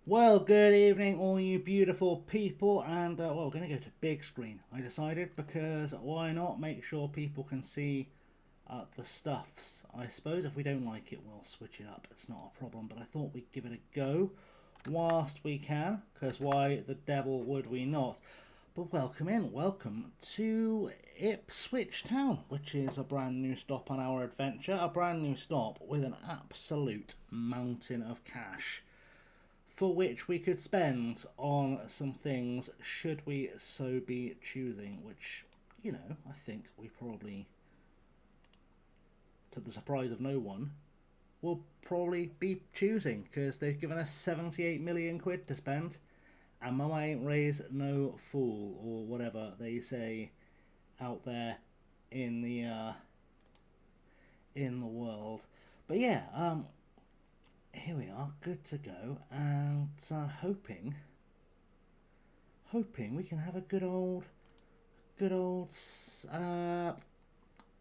Well, good evening, all you beautiful people, and well, we're going to go to big screen. I decided because why not make sure people can see the stuffs. I suppose if we don't like it, we'll switch it up. It's not a problem, but I thought we'd give it a go whilst we can, because why the devil would we not? But welcome to Ipswich Town, which is a brand new stop on our adventure, a brand new stop with an absolute mountain of cash, for which we could spend on some things should we so be choosing, which, you know, I think we probably, to the surprise of no one, will probably be choosing, because they've given us 78 million quid to spend, and mama ain't raised no fool, or whatever they say out there in the world. But yeah, here we are, good to go, and hoping we can have a good old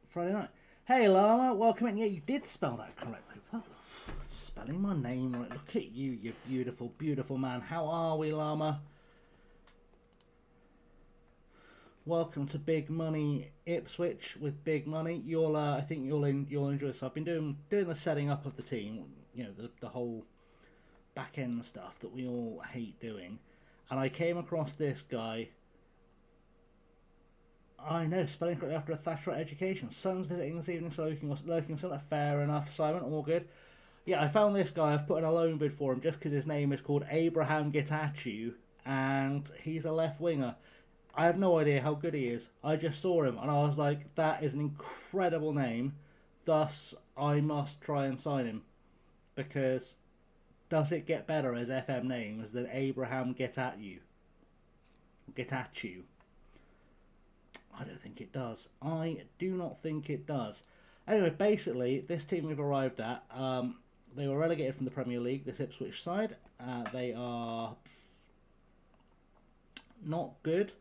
Friday night. Hey Llama, welcome in. Yeah, you did spell that correctly. Well, spelling my name right. Look at you, you beautiful, beautiful man. How are we, Llama? Welcome to Big Money Ipswich with Big Money. I think you'll enjoy this. I've been doing the setting up of the team. You know, the whole back end stuff that we all hate doing, and I came across this guy. I know, spelling correctly after a Thatcherite education. Son's visiting this evening, so lurking something. Fair enough, Simon. All good. Yeah, I found this guy. I've put in a loan bid for him just because his name is called Abraham Getachew, and he's a left winger. I have no idea how good he is. I just saw him, and I was like, that is an incredible name. Thus, I must try and sign him, because does it get better as FM names than Abraham Getachew? I don't think it does. I do not think it does. Anyway, basically, this team we've arrived at, they were relegated from the Premier League, this Ipswich side. They are not good.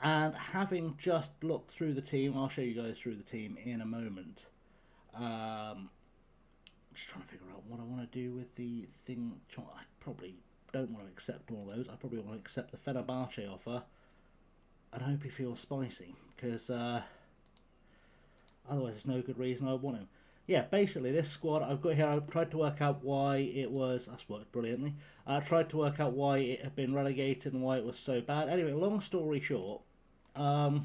And having just looked through the team, I'll show you guys through the team in a moment. I'm just trying to figure out what I want to do with the thing. I probably don't want to accept all those. I probably want to accept the Fenerbahce offer and hope he feels spicy, because otherwise there's no good reason I want him. Yeah, basically this squad I've got here, I've tried to work out why it was, that's worked brilliantly, I tried to work out why it had been relegated and why it was so bad. Anyway, long story short, like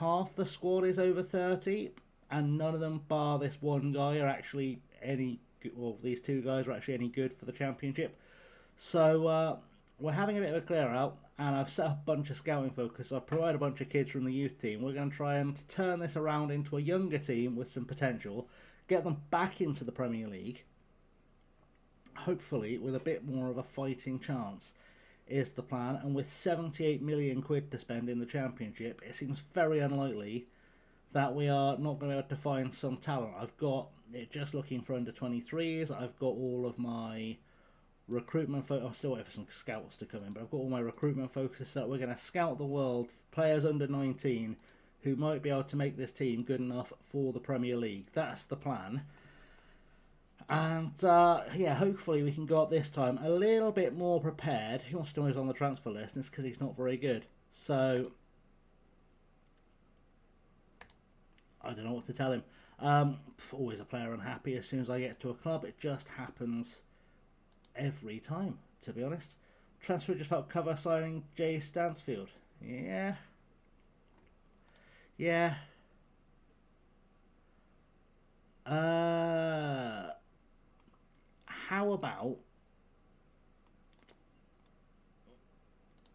half the squad is over 30, and none of them bar this one guy are actually any good. Well, these two guys are actually any good for the championship. So we're having a bit of a clear out, and I've set up a bunch of scouting focus. I've provided a bunch of kids from the youth team. We're going to try and turn this around into a younger team with some potential, get them back into the Premier League, hopefully with a bit more of a fighting chance, is the plan. And with 78 million quid to spend in the championship, it seems very unlikely that we are not going to be able to find some talent. I've got it just looking for under 23s. I've got all of my recruitment I'm still waiting for some scouts to come in, but I've got all my recruitment focus set. We're going to scout the world, players under 19 who might be able to make this team good enough for the Premier League. That's the plan. And yeah, hopefully we can go up this time a little bit more prepared. He wants to know he's on the transfer list, and it's because he's not very good. So I don't know what to tell him. Always a player unhappy as soon as I get to a club. It just happens every time, to be honest. Transfer just about cover signing Jay Stansfield. Yeah. How about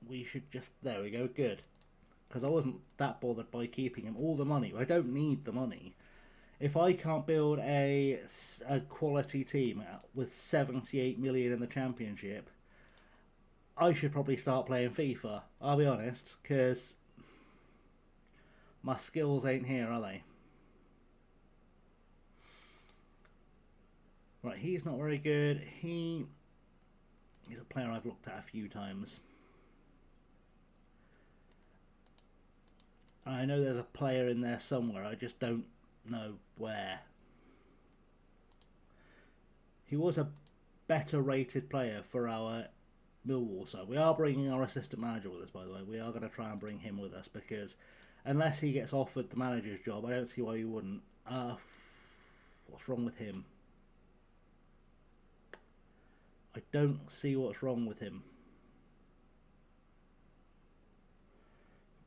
we should just, there we go, good. Because I wasn't that bothered by keeping him. All the money, I don't need the money. If I can't build a quality team with 78 million in the championship, I should probably start playing FIFA. I'll be honest, because my skills ain't here, are they? Right, he's not very good. He's a player I've looked at a few times. I know there's a player in there somewhere. I just don't know where. He was a better rated player for our Millwall side. We are bringing our assistant manager with us, by the way. We are going to try and bring him with us because unless he gets offered the manager's job, I don't see why he wouldn't. What's wrong with him? I don't see what's wrong with him.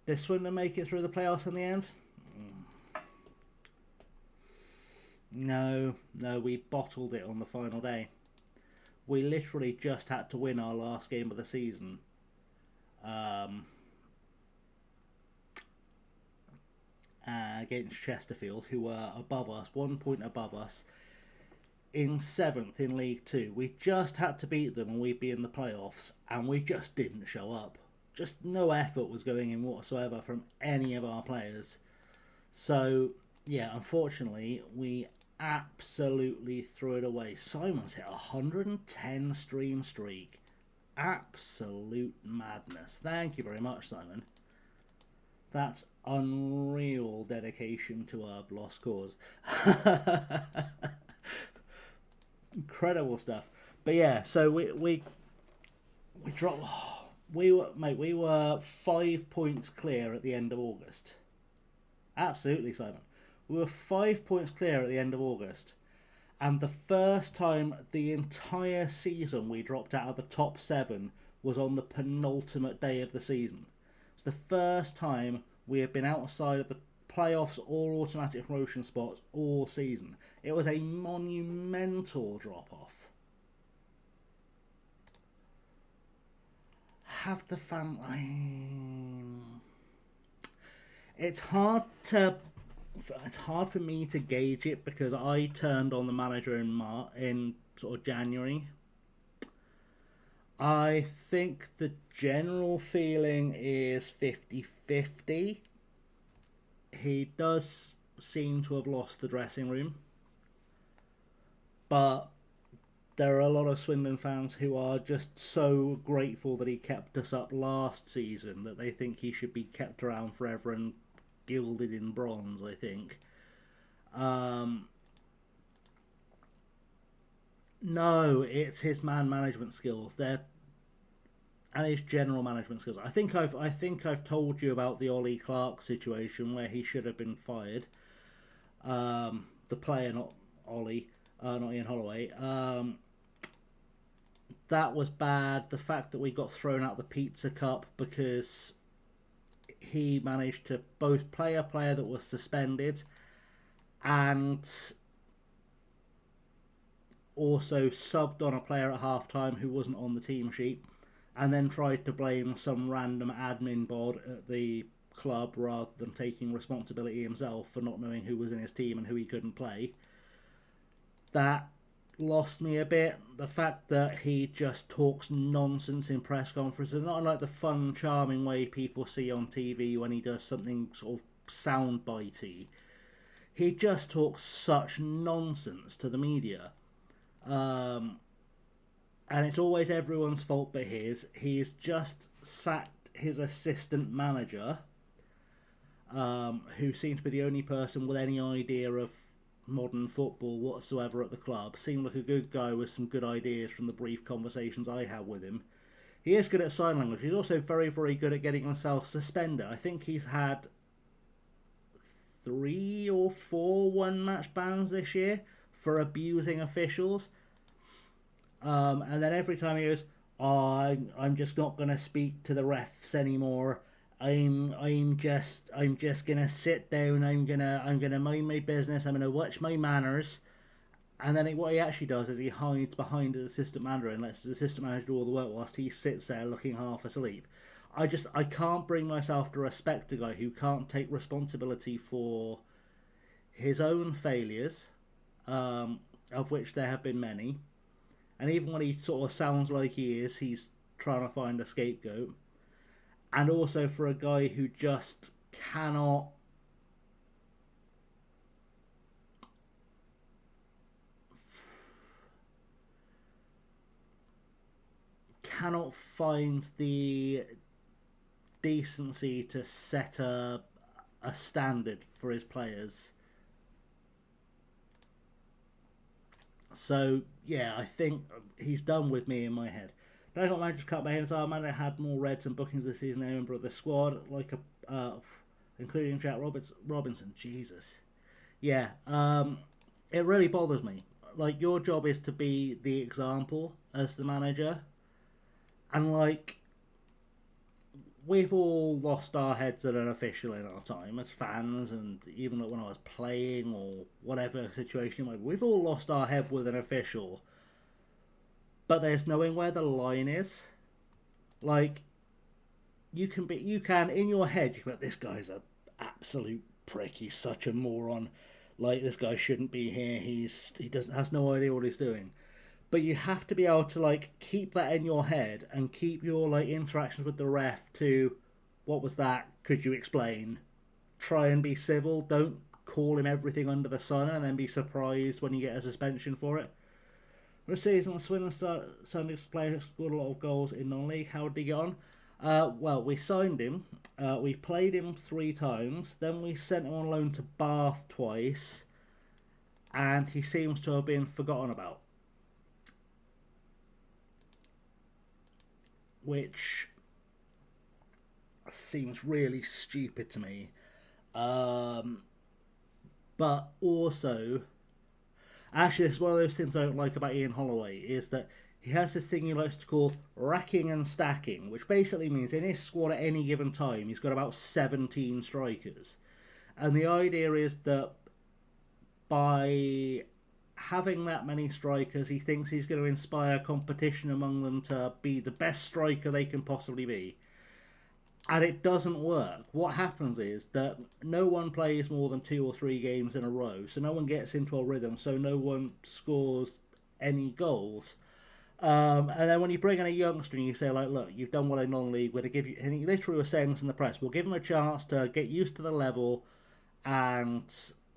Did Swindon make it through the playoffs in the end? No, we bottled it on the final day. We literally just had to win our last game of the season. Against Chesterfield, who were above us, 1 point above us, in 7th in League 2. We just had to beat them and we'd be in the playoffs, and we just didn't show up. Just no effort was going in whatsoever from any of our players. So, yeah, unfortunately, we absolutely threw it away. Simon's hit a 110 stream streak. Absolute madness. Thank you very much, Simon. That's unreal dedication to our lost cause. Incredible stuff. But yeah, so we dropped. We were 5 points clear at the end of August. Absolutely, Simon. We were 5 points clear at the end of August. And the first time the entire season we dropped out of the top 7 was on the penultimate day of the season. It's the first time we have been outside of the playoffs or automatic promotion spots all season. It was a monumental drop-off. Have the fan... It's hard for me to gauge it because I turned on the manager in sort of January. I think the general feeling is 50-50. He does seem to have lost the dressing room, but there are a lot of Swindon fans who are just so grateful that he kept us up last season that they think he should be kept around forever and gilded in bronze, I think. No, it's his man management skills. And his general management skills. I think I've told you about the Ollie Clark situation where he should have been fired. The player, not Ollie, not Ian Holloway. That was bad. The fact that we got thrown out the Pizza Cup because he managed to both play a player that was suspended and also subbed on a player at half-time who wasn't on the team sheet, and then tried to blame some random admin bod at the club rather than taking responsibility himself for not knowing who was in his team and who he couldn't play. That lost me a bit. The fact that he just talks nonsense in press conferences, not unlike the fun, charming way people see on TV when he does something sort of soundbitey. He just talks such nonsense to the media. And it's always everyone's fault but his. He's just sacked his assistant manager, who seems to be the only person with any idea of modern football whatsoever at the club. Seemed like a good guy with some good ideas from the brief conversations I had with him. He is good at sign language. He's also very, very good at getting himself suspended. I think he's had 3 or 4 one-match bans this year for abusing officials. And then every time he goes, "Oh, I'm just not going to speak to the refs anymore. I'm just gonna sit down. I'm gonna mind my business. I'm gonna watch my manners." And then what he actually does is he hides behind his assistant manager and lets his assistant manager do all the work whilst he sits there looking half asleep. I can't bring myself to respect a guy who can't take responsibility for his own failures, of which there have been many. And even when he sort of sounds like he's trying to find a scapegoat. And also for a guy who just cannot find the decency to set a standard for his players. So yeah, I think he's done with me in my head. Don't got managers cut my head. So I might have had more reds and bookings this season than any member of the squad, including Jack Robinson. Jesus, yeah. It really bothers me. Like, your job is to be the example as the manager, and like, we've all lost our heads at an official in our time as fans, and even when I was playing or whatever situation, we've all lost our head with an official. But there's knowing where the line is. Like, you can in your head, you can be like, this guy's a absolute prick. He's such a moron. Like, this guy shouldn't be here. He doesn't has no idea what he's doing. But you have to be able to like keep that in your head and keep your like interactions with the ref to, what was that? Could you explain? Try and be civil. Don't call him everything under the sun and then be surprised when you get a suspension for it. This season, Swindon Sunday's player scored a lot of goals in non-league. How did he get on? Well, we signed him. We played him 3 times. Then we sent him on loan to Bath twice. And he seems to have been forgotten about. Which seems really stupid to me. But also, actually, it's one of those things I don't like about Ian Holloway, is that he has this thing he likes to call racking and stacking, which basically means in his squad at any given time, he's got about 17 strikers. And the idea is that by having that many strikers, he thinks he's going to inspire competition among them to be the best striker they can possibly be. And it doesn't work. What happens is that no one plays more than 2 or 3 games in a row, so no one gets into a rhythm, so no one scores any goals. And then when you bring in a youngster and you say, like, look, you've done well in non-league, we're going to give you, and he literally was saying this in the press, we'll give him a chance to get used to the level and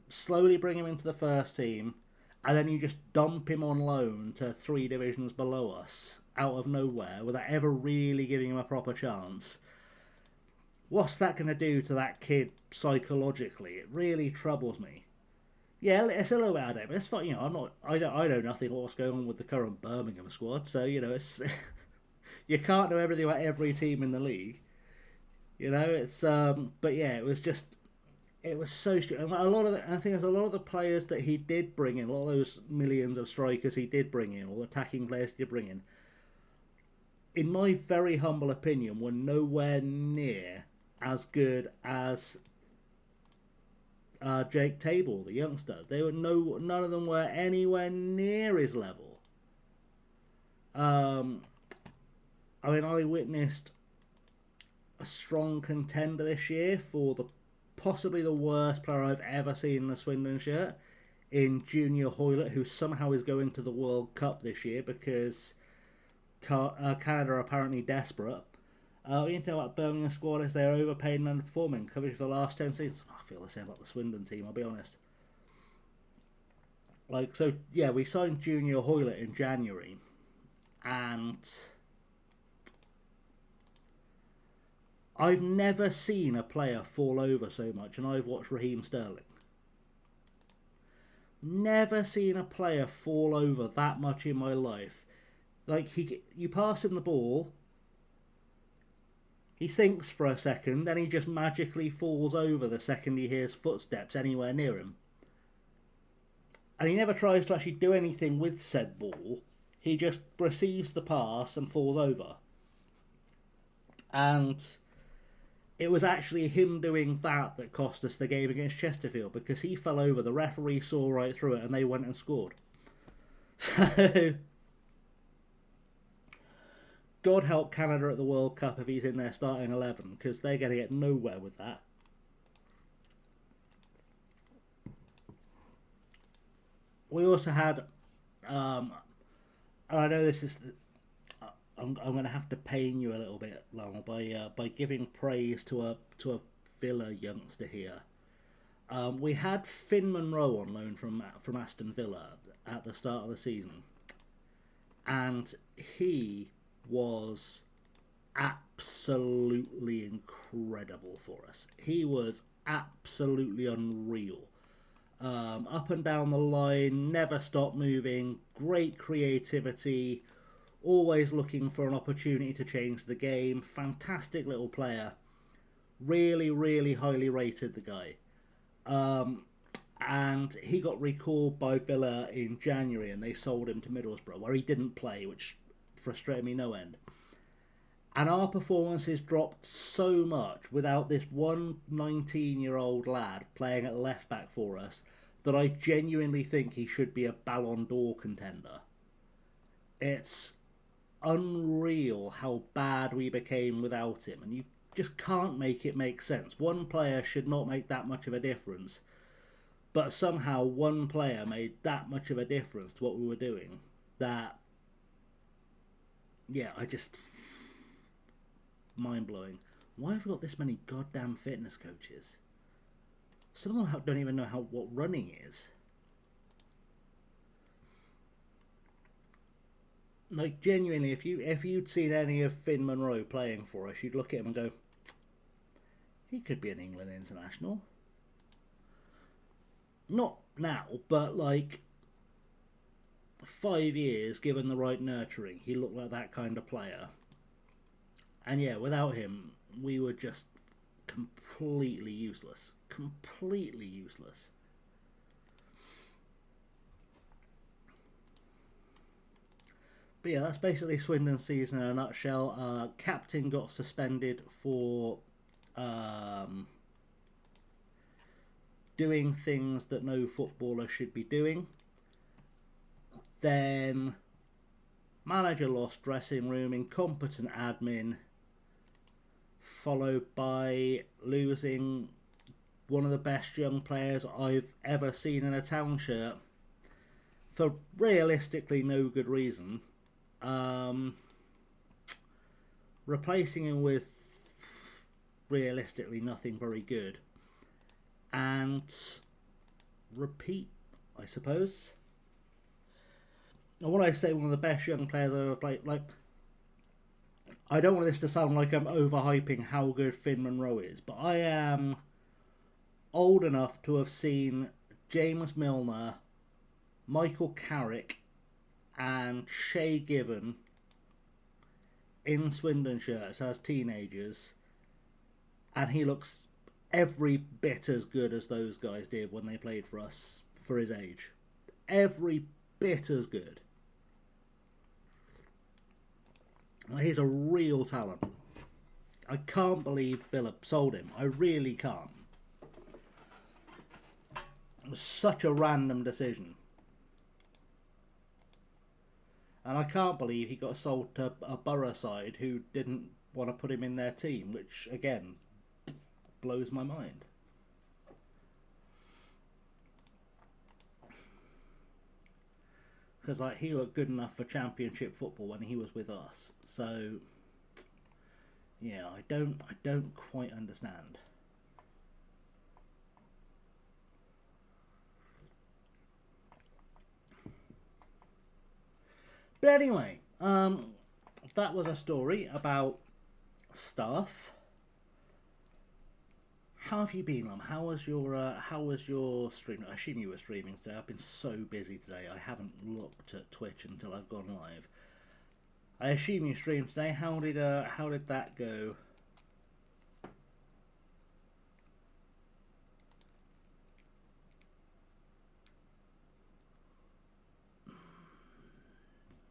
slowly bring him into the first team, and then you just dump him on loan to 3 divisions below us out of nowhere without ever really giving him a proper chance. What's that going to do to that kid psychologically? It really troubles me. Yeah, it's a little bit out of it, but it's fine. You know, I know nothing about what's going on with the current Birmingham squad, so you know, it's you can't know everything about every team in the league. You know, it's but yeah, it was so stupid. And I think there's a lot of the players that he did bring in, a lot of those millions of strikers he did bring in, or attacking players he did bring in my very humble opinion, were nowhere near as good as Jake Table, the youngster. None of them were anywhere near his level. I mean, I witnessed a strong contender this year for possibly the worst player I've ever seen in a Swindon shirt, in Junior Hoylett, who somehow is going to the World Cup this year because Canada are apparently desperate. What you know about Birmingham squad is they're overpaid and underperforming. Coverage for the last 10 seasons. I feel the same about the Swindon team, I'll be honest. Like, so, yeah, we signed Junior Hoylett in January. And I've never seen a player fall over so much, and I've watched Raheem Sterling. Never seen a player fall over that much in my life. Like, you pass him the ball, he thinks for a second, then he just magically falls over the second he hears footsteps anywhere near him. And he never tries to actually do anything with said ball. He just receives the pass and falls over. And it was actually him doing that cost us the game against Chesterfield, because he fell over, the referee saw right through it, and they went and scored. So God help Canada at the World Cup if he's in their starting 11, because they're going to get nowhere with that. We also had, and I know this is, I'm going to have to pain you a little bit, Lionel, by giving praise to a Villa youngster here. We had Finn Monroe on loan from Aston Villa at the start of the season, and he was absolutely incredible for us. He was absolutely unreal. Up and down the line, never stop moving, great creativity, always looking for an opportunity to change the game. Fantastic little player. Really, really highly rated, the guy. And he got recalled by Villa in January and they sold him to Middlesbrough, where he didn't play, which frustrated me no end. And our performances dropped so much without this one 19-year-old lad playing at left back for us that I genuinely think he should be a Ballon d'Or contender. It's unreal how bad we became without him, and you just can't make it make sense. One player should not make that much of a difference, but somehow one player made that much of a difference to what we were doing that, yeah, I just... mind-blowing. Why have we got this many goddamn fitness coaches? Some of them don't even know what running is. Like, genuinely, if you'd seen any of Finn Monroe playing for us, you'd look at him and go, he could be an England international. Not now, but like 5 years, given the right nurturing, he looked like that kind of player. And yeah, without him, we were just completely useless. Completely useless. But yeah, that's basically Swindon's season in a nutshell. Captain got suspended for doing things that no footballer should be doing. Then manager lost dressing room, incompetent admin, followed by losing one of the best young players I've ever seen in a Town shirt for realistically no good reason. Replacing him with realistically nothing very good. And repeat, I suppose. And when I say one of the best young players I've ever played, like, I don't want this to sound like I'm overhyping how good Finn Monroe is, but I am old enough to have seen James Milner, Michael Carrick, and Shay Given in Swindon shirts as teenagers, and he looks every bit as good as those guys did when they played for us for his age. Every bit as good. He's a real talent. I can't believe Philip sold him. I really can't. It was such a random decision. And I can't believe he got sold to a Borough side who didn't want to put him in their team, which, again, blows my mind. Because like, he looked good enough for Championship football when he was with us. So, yeah, I don't quite understand. But anyway, that was a story about stuff. How have you been, Lum? How was your stream? I assume you were streaming today. I've been so busy today. I haven't looked at Twitch until I've gone live. I assume you streamed today. How did that go?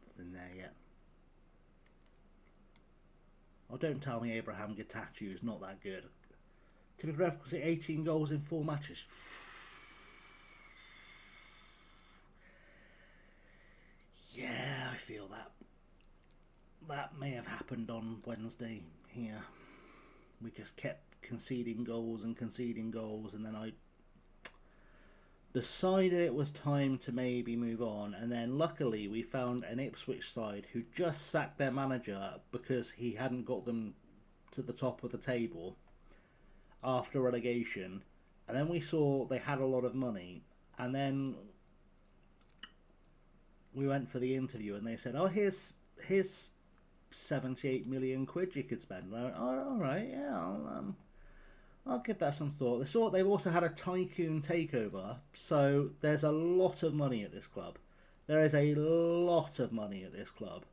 Nothing there yet. Oh, don't tell me Abraham Getachew is not that good. Typical reference, 18 goals in 4 matches. Yeah, I feel that. That may have happened on Wednesday here. We just kept conceding goals, and then I decided it was time to maybe move on, and then luckily we found an Ipswich side who just sacked their manager because he hadn't got them to the top of the table after relegation, and then we saw they had a lot of money, and then we went for the interview and they said, oh, here's 78 million quid you could spend. And I went, oh, all right, yeah, I'll give that some thought. They've also had a tycoon takeover, so there's a lot of money at this club. There is a lot of money at this club,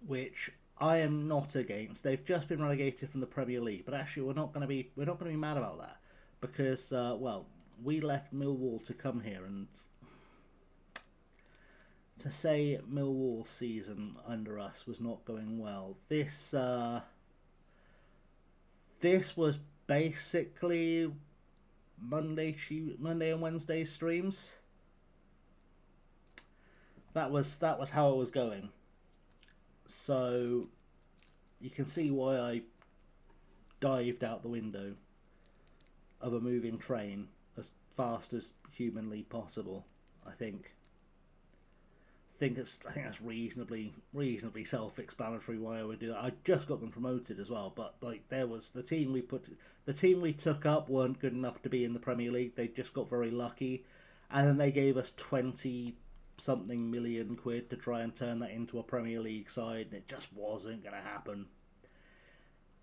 which I am not against. They've just been relegated from the Premier League, but actually we're not going to be mad about that because well, we left Millwall to come here, and to say Millwall's season under us was not going well. This was basically Monday and Wednesday streams. That was how it was going. So you can see why I dived out the window of a moving train as fast as humanly possible. I think that's reasonably self-explanatory why I would do that. I just got them promoted as well, but like there was the team we took up weren't good enough to be in the Premier League. They just got very lucky, and then they gave us 20-something million quid to try and turn that into a Premier League side, and it just wasn't going to happen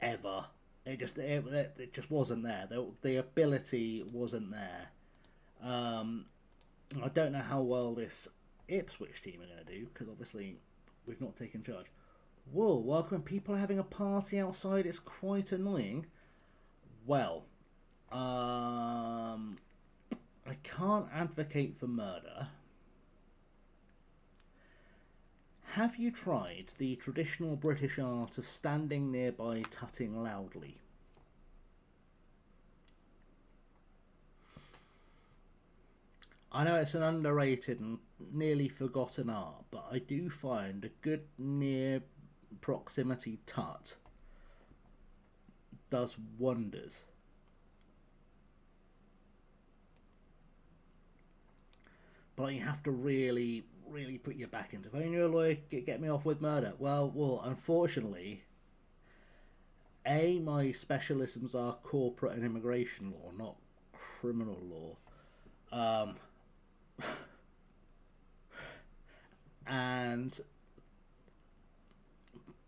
ever. It just wasn't there. The ability wasn't there. I don't know how well this Ipswich team are going to do, because obviously we've not taken charge. Whoa, welcome. People are having a party outside. It's quite annoying. Well, I can't advocate for murder. Have you tried the traditional British art of standing nearby tutting loudly? I know it's an underrated and nearly forgotten art, but I do find a good near proximity tut does wonders. But you have to really put your back into it. If only you're a lawyer, get me off with murder. Well, unfortunately, my specialisms are corporate and immigration law, not criminal law. And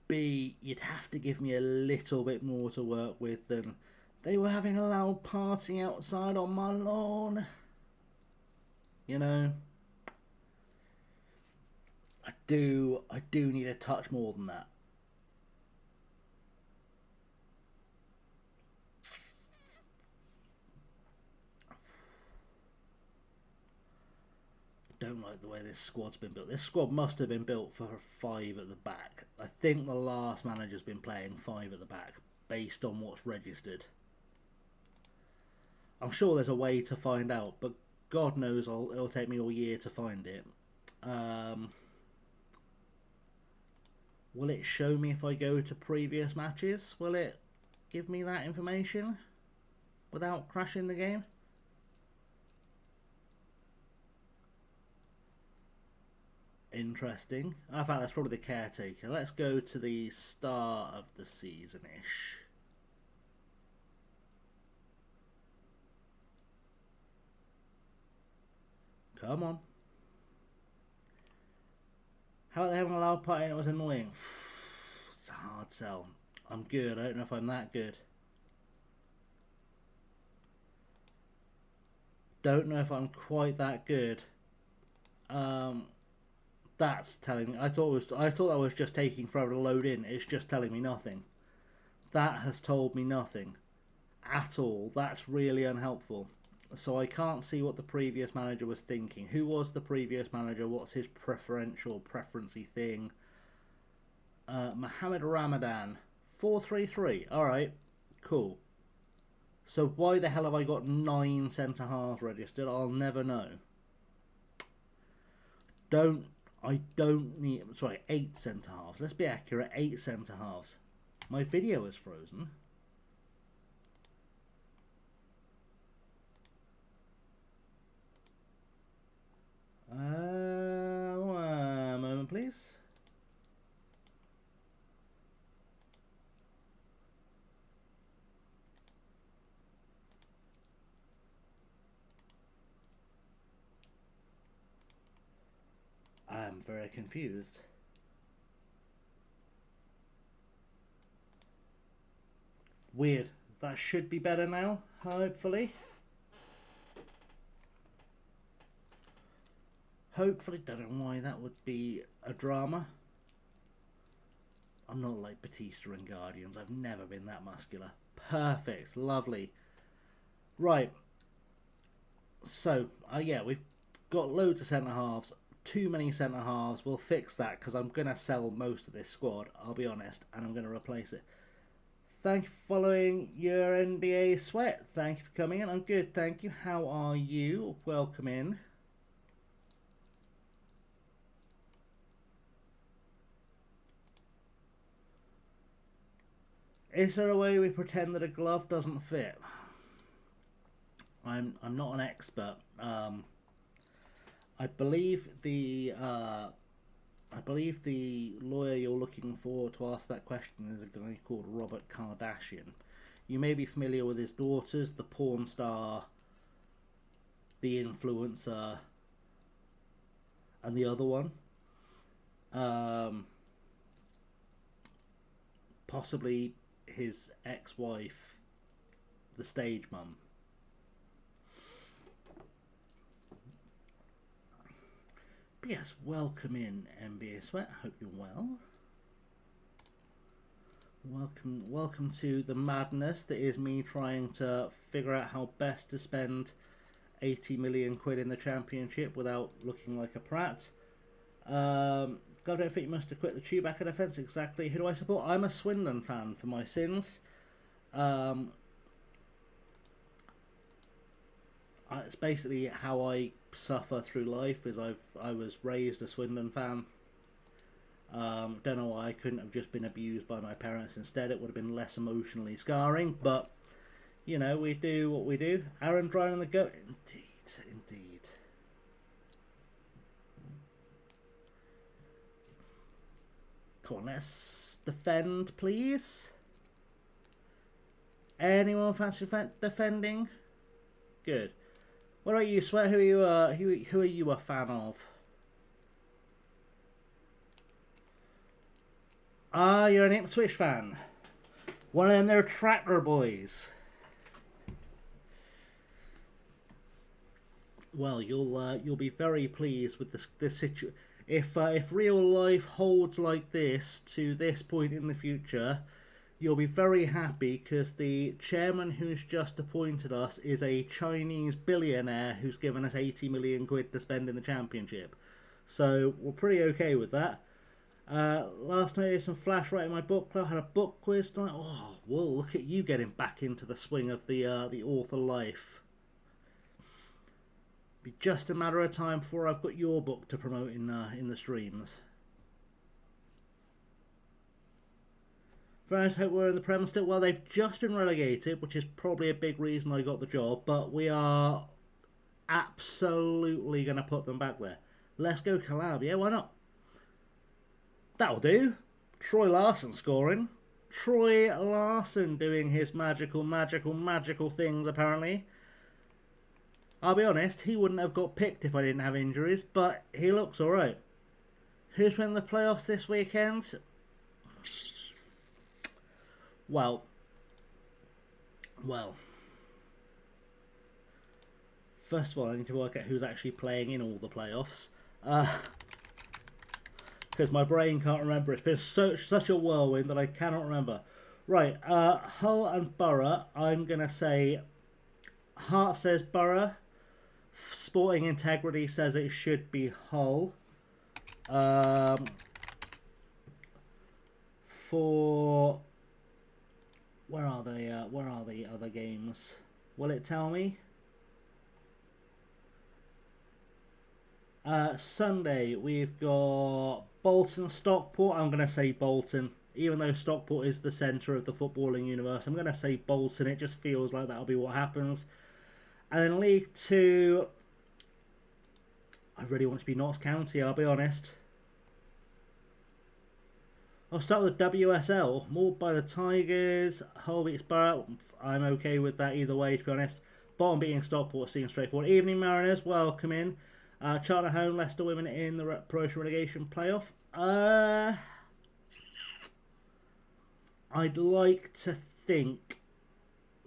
B, you'd have to give me a little bit more to work with than they were having a loud party outside on my lawn. You know, I do need a touch more than that. Don't like the way this squad's been built. This squad must have been built for 5 at the back. I think the last manager's been playing 5 at the back based on what's registered. I'm sure there's a way to find out, but God knows it'll take me all year to find it. Will it show me if I go to previous matches? Will it give me that information without crashing the game? Interesting. I thought that's probably the caretaker. Let's go to the start of the season-ish. Come on. How about they having a loud party and it was annoying? It's a hard sell. I'm good. I don't know if I'm that good. Don't know if I'm quite that good. That's telling me. I thought that was just taking forever to load in. It's just telling me nothing. That has told me nothing at all. That's really unhelpful. So I can't see what the previous manager was thinking. Who was the previous manager? What's his preferency thing? Mohammed Ramadan, 4-3-3. All right, cool. So why the hell have I got 9 centre halves registered? I'll never know. I don't need... Sorry, 8 centre halves. Let's be accurate. 8 centre halves. My video is frozen. One moment, please. I'm very confused. Weird. that should be better now, hopefully. Hopefully, don't know why that would be a drama. I'm not like Batista and Guardians. I've never been that muscular. Perfect. Lovely. Right. So, yeah, we've got loads of centre-halves. Too many centre-halves. We'll fix that because I'm going to sell most of this squad, I'll be honest, and I'm going to replace it. Thank you for following your NBA sweat. Thank you for coming in. I'm good, thank you. How are you? Welcome in. Is there a way we pretend that a glove doesn't fit? I'm not an expert. I believe the lawyer you're looking for to ask that question is a guy called Robert Kardashian. You may be familiar with his daughters, the porn star, the influencer, and the other one. Possibly his ex-wife, the stage mum. But yes, welcome in NBA Sweat. Hope you're well. Welcome to the madness that is me trying to figure out how best to spend 80 million quid in the championship without looking like a prat. I don't think you must have quit the Chewbacca defence. Exactly. Who do I support? I'm a Swindon fan for my sins. It's basically how I suffer through life. Is I was raised a Swindon fan. Don't know why I couldn't have just been abused by my parents instead. It would have been less emotionally scarring. But you know, we do what we do. Aaron driving the goat. Indeed. Come on, let's defend, please. Anyone fancy defending? Good. What about you, Sweat? Who are you a fan of? Ah, you're an Ipswich fan. One of them, they're tractor boys. Well, you'll be very pleased with this situation. If real life holds like this to this point in the future, you'll be very happy because the chairman who's just appointed us is a Chinese billionaire who's given us 80 million quid to spend in the championship. So we're pretty okay with that. Last night I did some flash writing my book club, had a book quiz tonight. Oh, well, look at you getting back into the swing of the author life. Be just a matter of time before I've got your book to promote in the streams. First, hope we're in the Prem still. Well, they've just been relegated, which is probably a big reason I got the job. But we are absolutely going to put them back there. Let's go collab. Yeah, why not? That'll do. Troy Larson scoring. Troy Larson doing his magical things, apparently. I'll be honest, he wouldn't have got picked if I didn't have injuries, but he looks alright. Who's winning the playoffs this weekend? Well. First of all, I need to work out who's actually playing in all the playoffs. Because my brain can't remember. It's been such a whirlwind that I cannot remember. Right, Hull and Borough. I'm going to say Hart says Borough. Sporting Integrity says it should be Hull. For where are they? Where are the other games? Will it tell me? Sunday we've got Bolton Stockport. I'm going to say Bolton, even though Stockport is the centre of the footballing universe. I'm going to say Bolton. It just feels like that'll be what happens. And then League 2, I really want to be Notts County, I'll be honest. I'll start with the WSL. Mauled by the Tigers. Hull beats Borough. I'm okay with that either way, to be honest. Bottom beating Stockport seems straightforward. Evening Mariners, welcome in. Charter Home, Leicester Women in the promotion relegation playoff. I'd like to think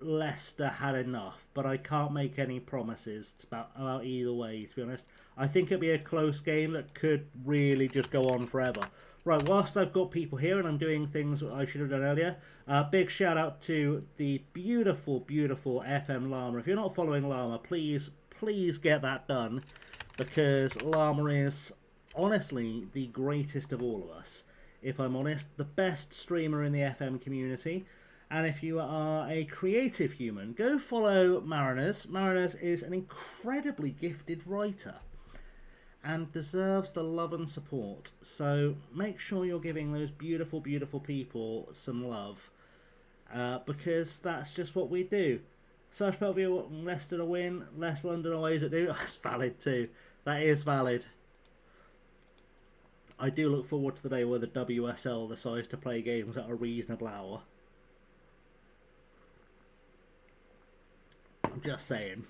Leicester had enough, but I can't make any promises about either way, to be honest. I think it'll be a close game that could really just go on forever. Right, whilst I've got people here and I'm doing things I should have done earlier, big shout out to the beautiful, beautiful FM Llama. If you're not following Llama, please get that done, because Llama is honestly the greatest of all of us. If I'm honest, the best streamer in the FM community. And if you are a creative human, go follow Mariners. Mariners is an incredibly gifted writer and deserves the love and support. So make sure you're giving those beautiful, beautiful people some love, because that's just what we do. Search Bellevue, Leicester to win, Leicester London away as it do. That's valid too. That is valid. I do look forward to the day where the WSL decides to play games at a reasonable hour. I'm just saying.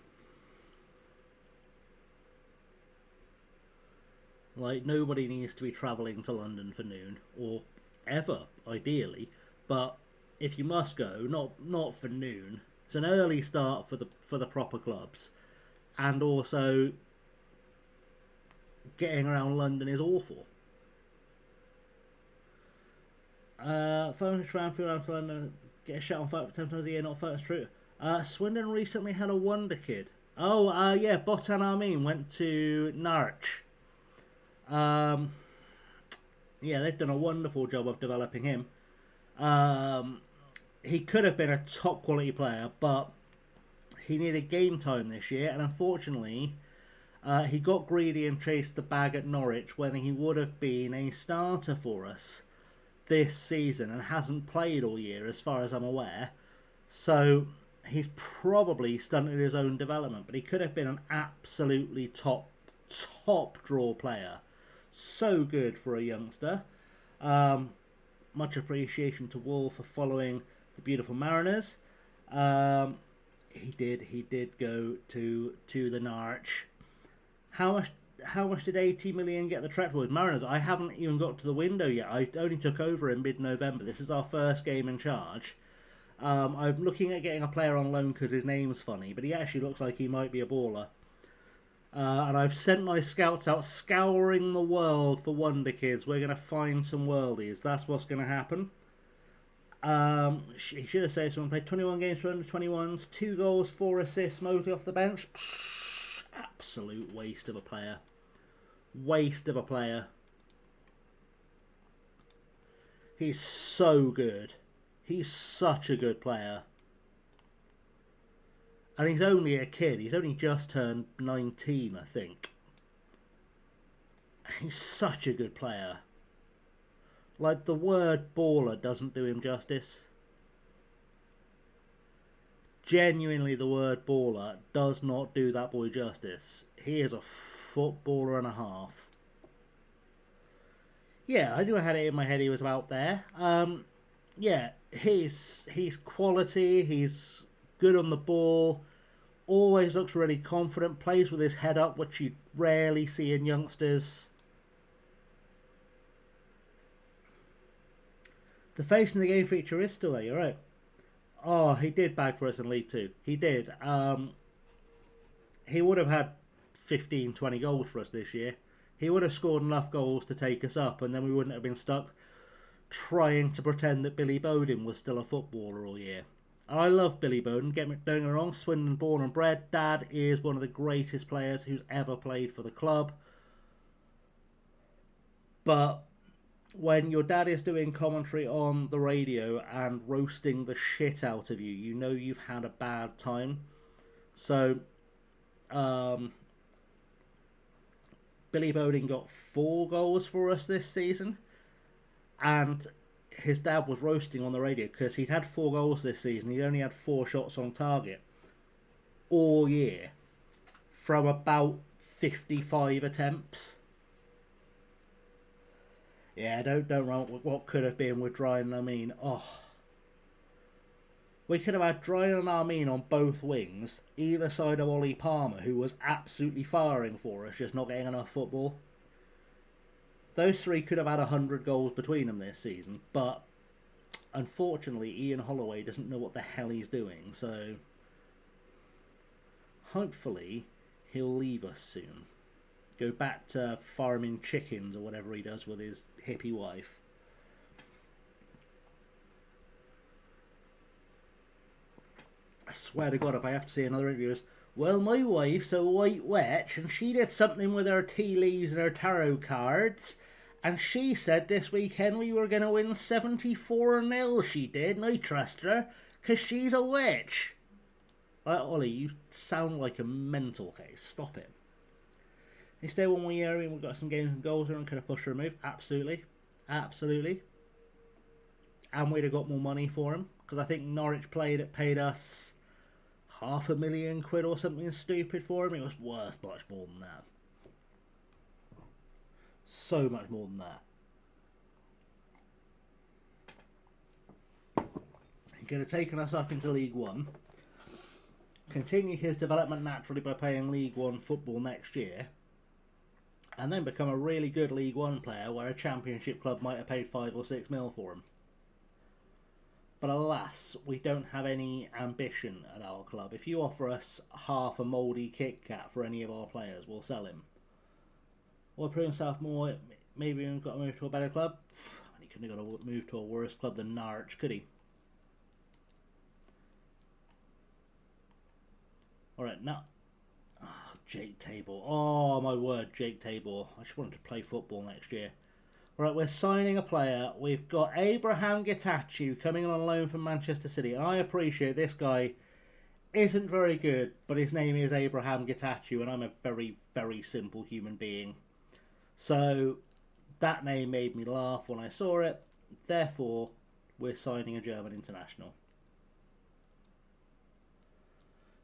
Like, nobody needs to be travelling to London for noon, or ever, ideally. But if you must go, not for noon. It's an early start for the proper clubs, and also getting around London is awful. Phone transfer around to London, get a shot on fight for 10 times a year, not fight as true. Swindon recently had a wonder kid. Oh, yeah, Botan Armin went to Norwich. Yeah, they've done a wonderful job of developing him. He could have been a top quality player, but he needed game time this year, and unfortunately, he got greedy and chased the bag at Norwich when he would have been a starter for us this season, and hasn't played all year as far as I'm aware. So he's probably stunted his own development, but he could have been an absolutely top draw player. So good for a youngster. Much appreciation to Wall for following the beautiful Mariners. He did go to the Norwich. How much did 80 million get the tractor with Mariners? I haven't even got to the window yet. I only took over in mid-November. This is our first game in charge. I'm looking at getting a player on loan because his name's funny, but he actually looks like he might be a baller. And I've sent my scouts out scouring the world for wonder kids. We're going to find some worldies. That's what's going to happen. He should have said someone played 21 games for under 21s, 2 goals, 4 assists, mostly off the bench. Absolute waste of a player. Waste of a player. He's so good. He's such a good player. And he's only a kid. He's only just turned 19, I think. He's such a good player. Like, the word baller doesn't do him justice. Genuinely, the word baller does not do that boy justice. He is a footballer and a half. Yeah, I knew I had it in my head he was about there. Yeah, he's quality, he's good on the ball, always looks really confident, plays with his head up, which you rarely see in youngsters. The face in the game feature is still there, you're right. Oh, he did bag for us in League 2. He did. He would have had 15, 20 goals for us this year. He would have scored enough goals to take us up, and then we wouldn't have been stuck trying to pretend that Billy Bowden was still a footballer all year. And I love Billy Bowden, don't get me wrong, Swindon born and bred. Dad is one of the greatest players who's ever played for the club. But when your dad is doing commentary on the radio and roasting the shit out of you, you know you've had a bad time. So, Billy Bowden got 4 goals for us this season, and his dad was roasting on the radio because he'd had 4 goals this season. He'd only had 4 shots on target all year from about 55 attempts. Yeah, don't run what could have been with Dryan and Armin. Oh. We could have had Dryan and Armin on both wings, either side of Ollie Palmer, who was absolutely firing for us, just not getting enough football. Those 3 could have had 100 goals between them this season, but unfortunately, Ian Holloway doesn't know what the hell he's doing, so hopefully he'll leave us soon. Go back to farming chickens or whatever he does with his hippie wife. I swear to God, if I have to see another interview, well, my wife's a white witch, and she did something with her tea leaves and her tarot cards, and she said this weekend we were going to win 74-0, she did, and I trust her, because she's a witch. Ollie, you sound like a mental case. Stop it. You stay 1 more year, we've got some games and goals and could have pushed for a move. Absolutely. Absolutely. And we'd have got more money for him, because I think Norwich paid us £500,000 or something stupid for him. It was worth much more than that. So much more than that. He could have taken us up into League One, continue his development naturally by playing League One football next year, and then become a really good League One player where a Championship club might have paid 5 or 6 mil for him. But alas, we don't have any ambition at our club. If you offer us half a mouldy Kit Kat for any of our players, we'll sell him. Or prove himself more, maybe he's got to move to a better club. He couldn't have got to move to a worse club than Norwich, could he? Alright, now... Oh, Jake Tabor. Oh, my word, Jake Tabor. I just wanted to play football next year. Right, we're signing a player. We've got Abraham Getachew coming on loan from Manchester City. And I appreciate this guy isn't very good, but his name is Abraham Getachew, and I'm a very, very simple human being. So that name made me laugh when I saw it. Therefore, we're signing a German international.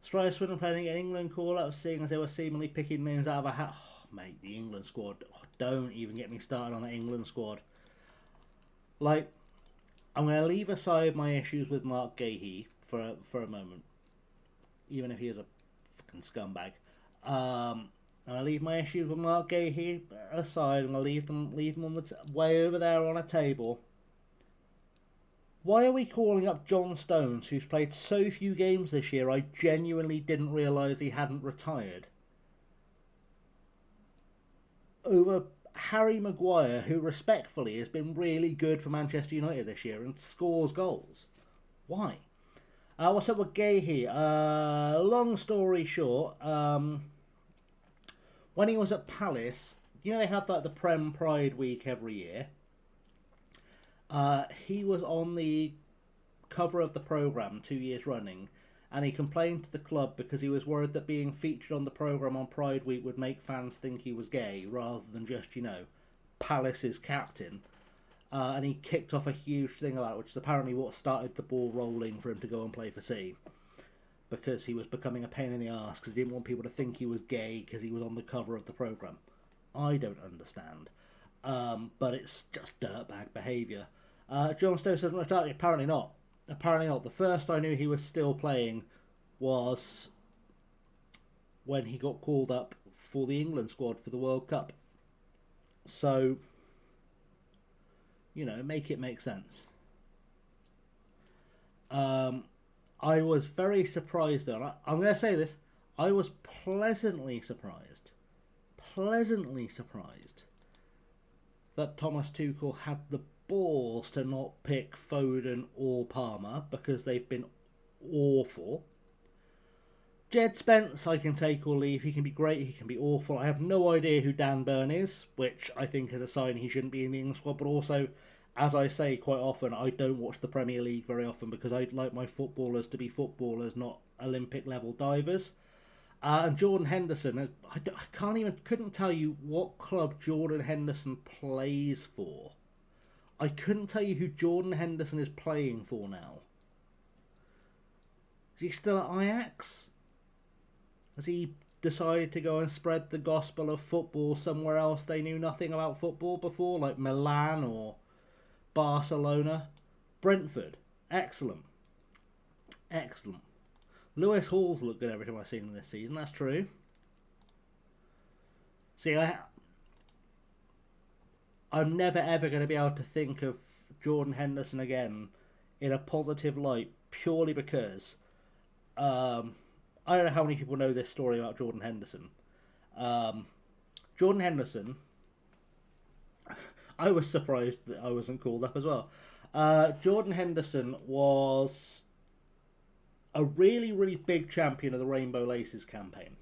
Strive Swindon playing an England call-up, seeing as they were seemingly picking names out of a hat. Oh, mate, the England squad. Oh, don't even get me started on the England squad. Like, I'm going to leave aside my issues with Mark Gahey for a moment, even if he is a fucking scumbag. I'm going to leave my issues with Mark Gahey aside. I'm going to leave them on the way over there on a table. Why are we calling up John Stones, who's played so few games this year I genuinely didn't realise he hadn't retired, over Harry Maguire, who respectfully has been really good for Manchester United this year and scores goals? Why? What's up with Gahey? Long story short, when he was at Palace, you know they have like the Prem Pride week every year. He was on the cover of the programme 2 years running, and he complained to the club because he was worried that being featured on the programme on Pride Week would make fans think he was gay, rather than just, you know, Palace's captain. And he kicked off a huge thing about it, which is apparently what started the ball rolling for him to go and play for City. Because he was becoming a pain in the arse, because he didn't want people to think he was gay because he was on the cover of the programme. I don't understand. But it's just dirtbag behaviour. John Stones says, apparently not. Apparently not. The first I knew he was still playing was when he got called up for the England squad for the World Cup. So, you know, make it make sense. I was very surprised though. I'm going to say this. I was pleasantly surprised that Thomas Tuchel had the balls to not pick Foden or Palmer, because they've been awful. Jed Spence I can take or leave. He can be great, he can be awful. I have no idea who Dan Burn is, which I think is a sign he shouldn't be in the England squad, but also, as I say quite often, I don't watch the Premier League very often because I'd like my footballers to be footballers, not Olympic level divers. And Jordan Henderson, couldn't tell you what club Jordan Henderson plays for. I couldn't tell you who Jordan Henderson is playing for now. Is he still at Ajax? Has he decided to go and spread the gospel of football somewhere else they knew nothing about football before, like Milan or Barcelona? Brentford. Excellent. Excellent. Lewis Hall's looked good every time I've seen him this season, that's true. See, I'm never ever going to be able to think of Jordan Henderson again in a positive light purely because I don't know how many people know this story about Jordan Henderson. Jordan Henderson, I was surprised that I wasn't called up as well. Jordan Henderson was a really, really big champion of the Rainbow Laces campaign.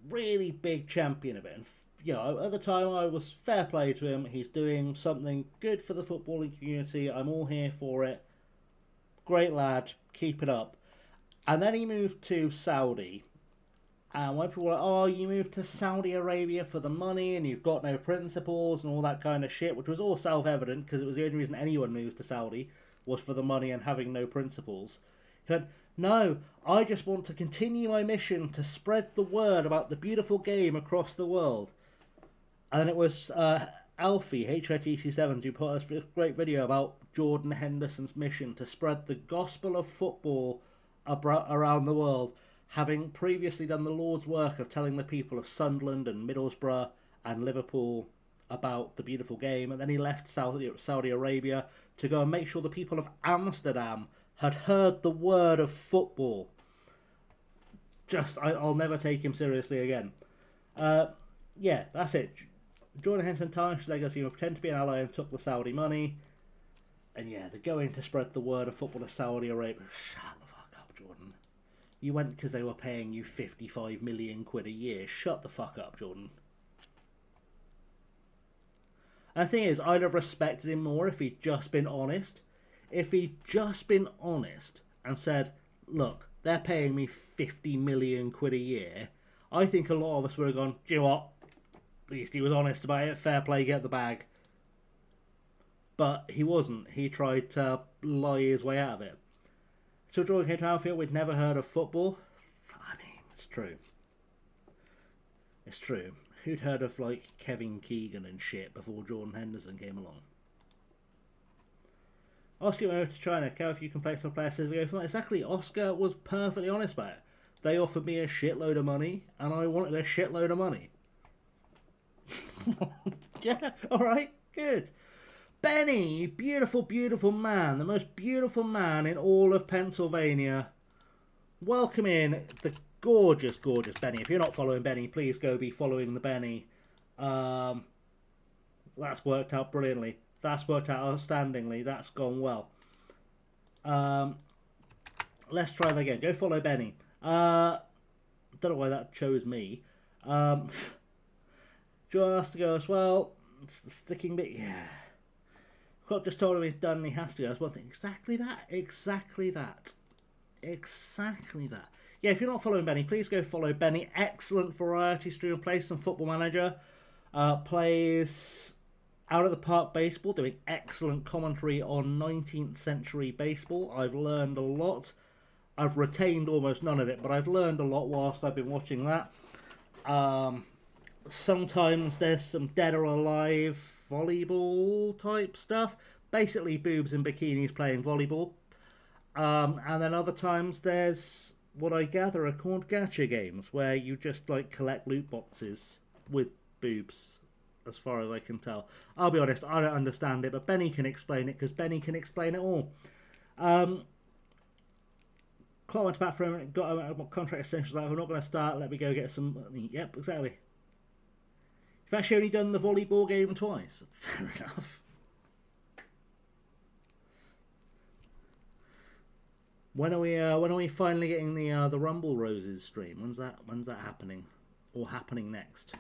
Really big champion of it. And, you know, at the time I was fair play to him. He's doing something good for the footballing community. I'm all here for it. Great lad. Keep it up. And then he moved to Saudi. And when people were like, oh, you moved to Saudi Arabia for the money and you've got no principles and all that kind of shit, which was all self-evident because it was the only reason anyone moved to Saudi was for the money and having no principles. He went, no, I just want to continue my mission to spread the word about the beautiful game across the world. And then it was Alfie, HITC7, who put us a great video about Jordan Henderson's mission to spread the gospel of football around the world, having previously done the Lord's work of telling the people of Sunderland and Middlesbrough and Liverpool about the beautiful game. And then he left Saudi Arabia to go and make sure the people of Amsterdam had heard the word of football. I'll never take him seriously again. Yeah, that's it. Jordan Henderson tarnished his legacy and pretended to be an ally and took the Saudi money. And yeah, they're going to spread the word of football to Saudi Arabia. Shut the fuck up, Jordan. You went because they were paying you 55 million quid a year. Shut the fuck up, Jordan. And the thing is, I'd have respected him more if he'd just been honest. If he'd just been honest and said, look, they're paying me 50 million quid a year, I think a lot of us would have gone, do you know what? At least he was honest about it. Fair play, get the bag. But he wasn't. He tried to lie his way out of it. So Jordan came to Anfield, we'd never heard of football. I mean, it's true. It's true. Who'd heard of, like, Kevin Keegan and shit before Jordan Henderson came along? Oscar went over to China. Cal, if you can play some players, says we go for that. Exactly. Oscar was perfectly honest about it. They offered me a shitload of money, and I wanted a shitload of money. Yeah, alright, good. Benny, beautiful, beautiful man. The most beautiful man in all of Pennsylvania. Welcome in the gorgeous, gorgeous Benny. If you're not following Benny, please go be following the Benny. That's worked out brilliantly. That's worked out outstandingly. That's gone well. Let's try that again. Go follow Benny. Don't know why that chose me. John has to go as well. It's the sticking bit. Yeah. Scott just told him he's done and he has to go. That's one thing. Exactly that. Exactly that. Exactly that. Yeah, if you're not following Benny, please go follow Benny. Excellent variety stream. Plays some Football Manager. Plays Out of the Park Baseball, doing excellent commentary on 19th century baseball. I've learned a lot. I've retained almost none of it, but I've learned a lot whilst I've been watching that. Sometimes there's some Dead or Alive volleyball type stuff. Basically boobs in bikinis playing volleyball. And then other times there's what I gather are called gacha games, where you just like collect loot boxes with boobs, as far as I can tell. I'll be honest, I don't understand it, but Benny can explain it, because Benny can explain it all. Clark went back for a minute, got a contract essentials out. We're not going to start. Let me go get some money. Yep, exactly. You've actually only done the volleyball game twice. Fair enough. When are we finally getting the Rumble Roses stream? When's that happening, or happening next?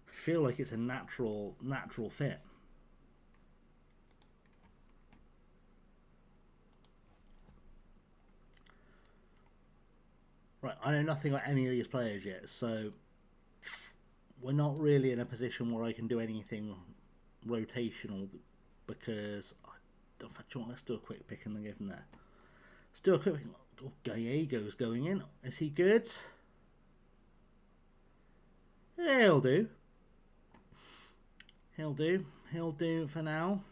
I feel like it's a natural fit. Right, I know nothing about any of these players yet, so we're not really in a position where I can do anything rotational, because in fact, let's do a quick pick and then go from there. Let's do a quick pick. Oh, Gallego's going in. Is he good? Yeah, he'll do. He'll do. He'll do for now.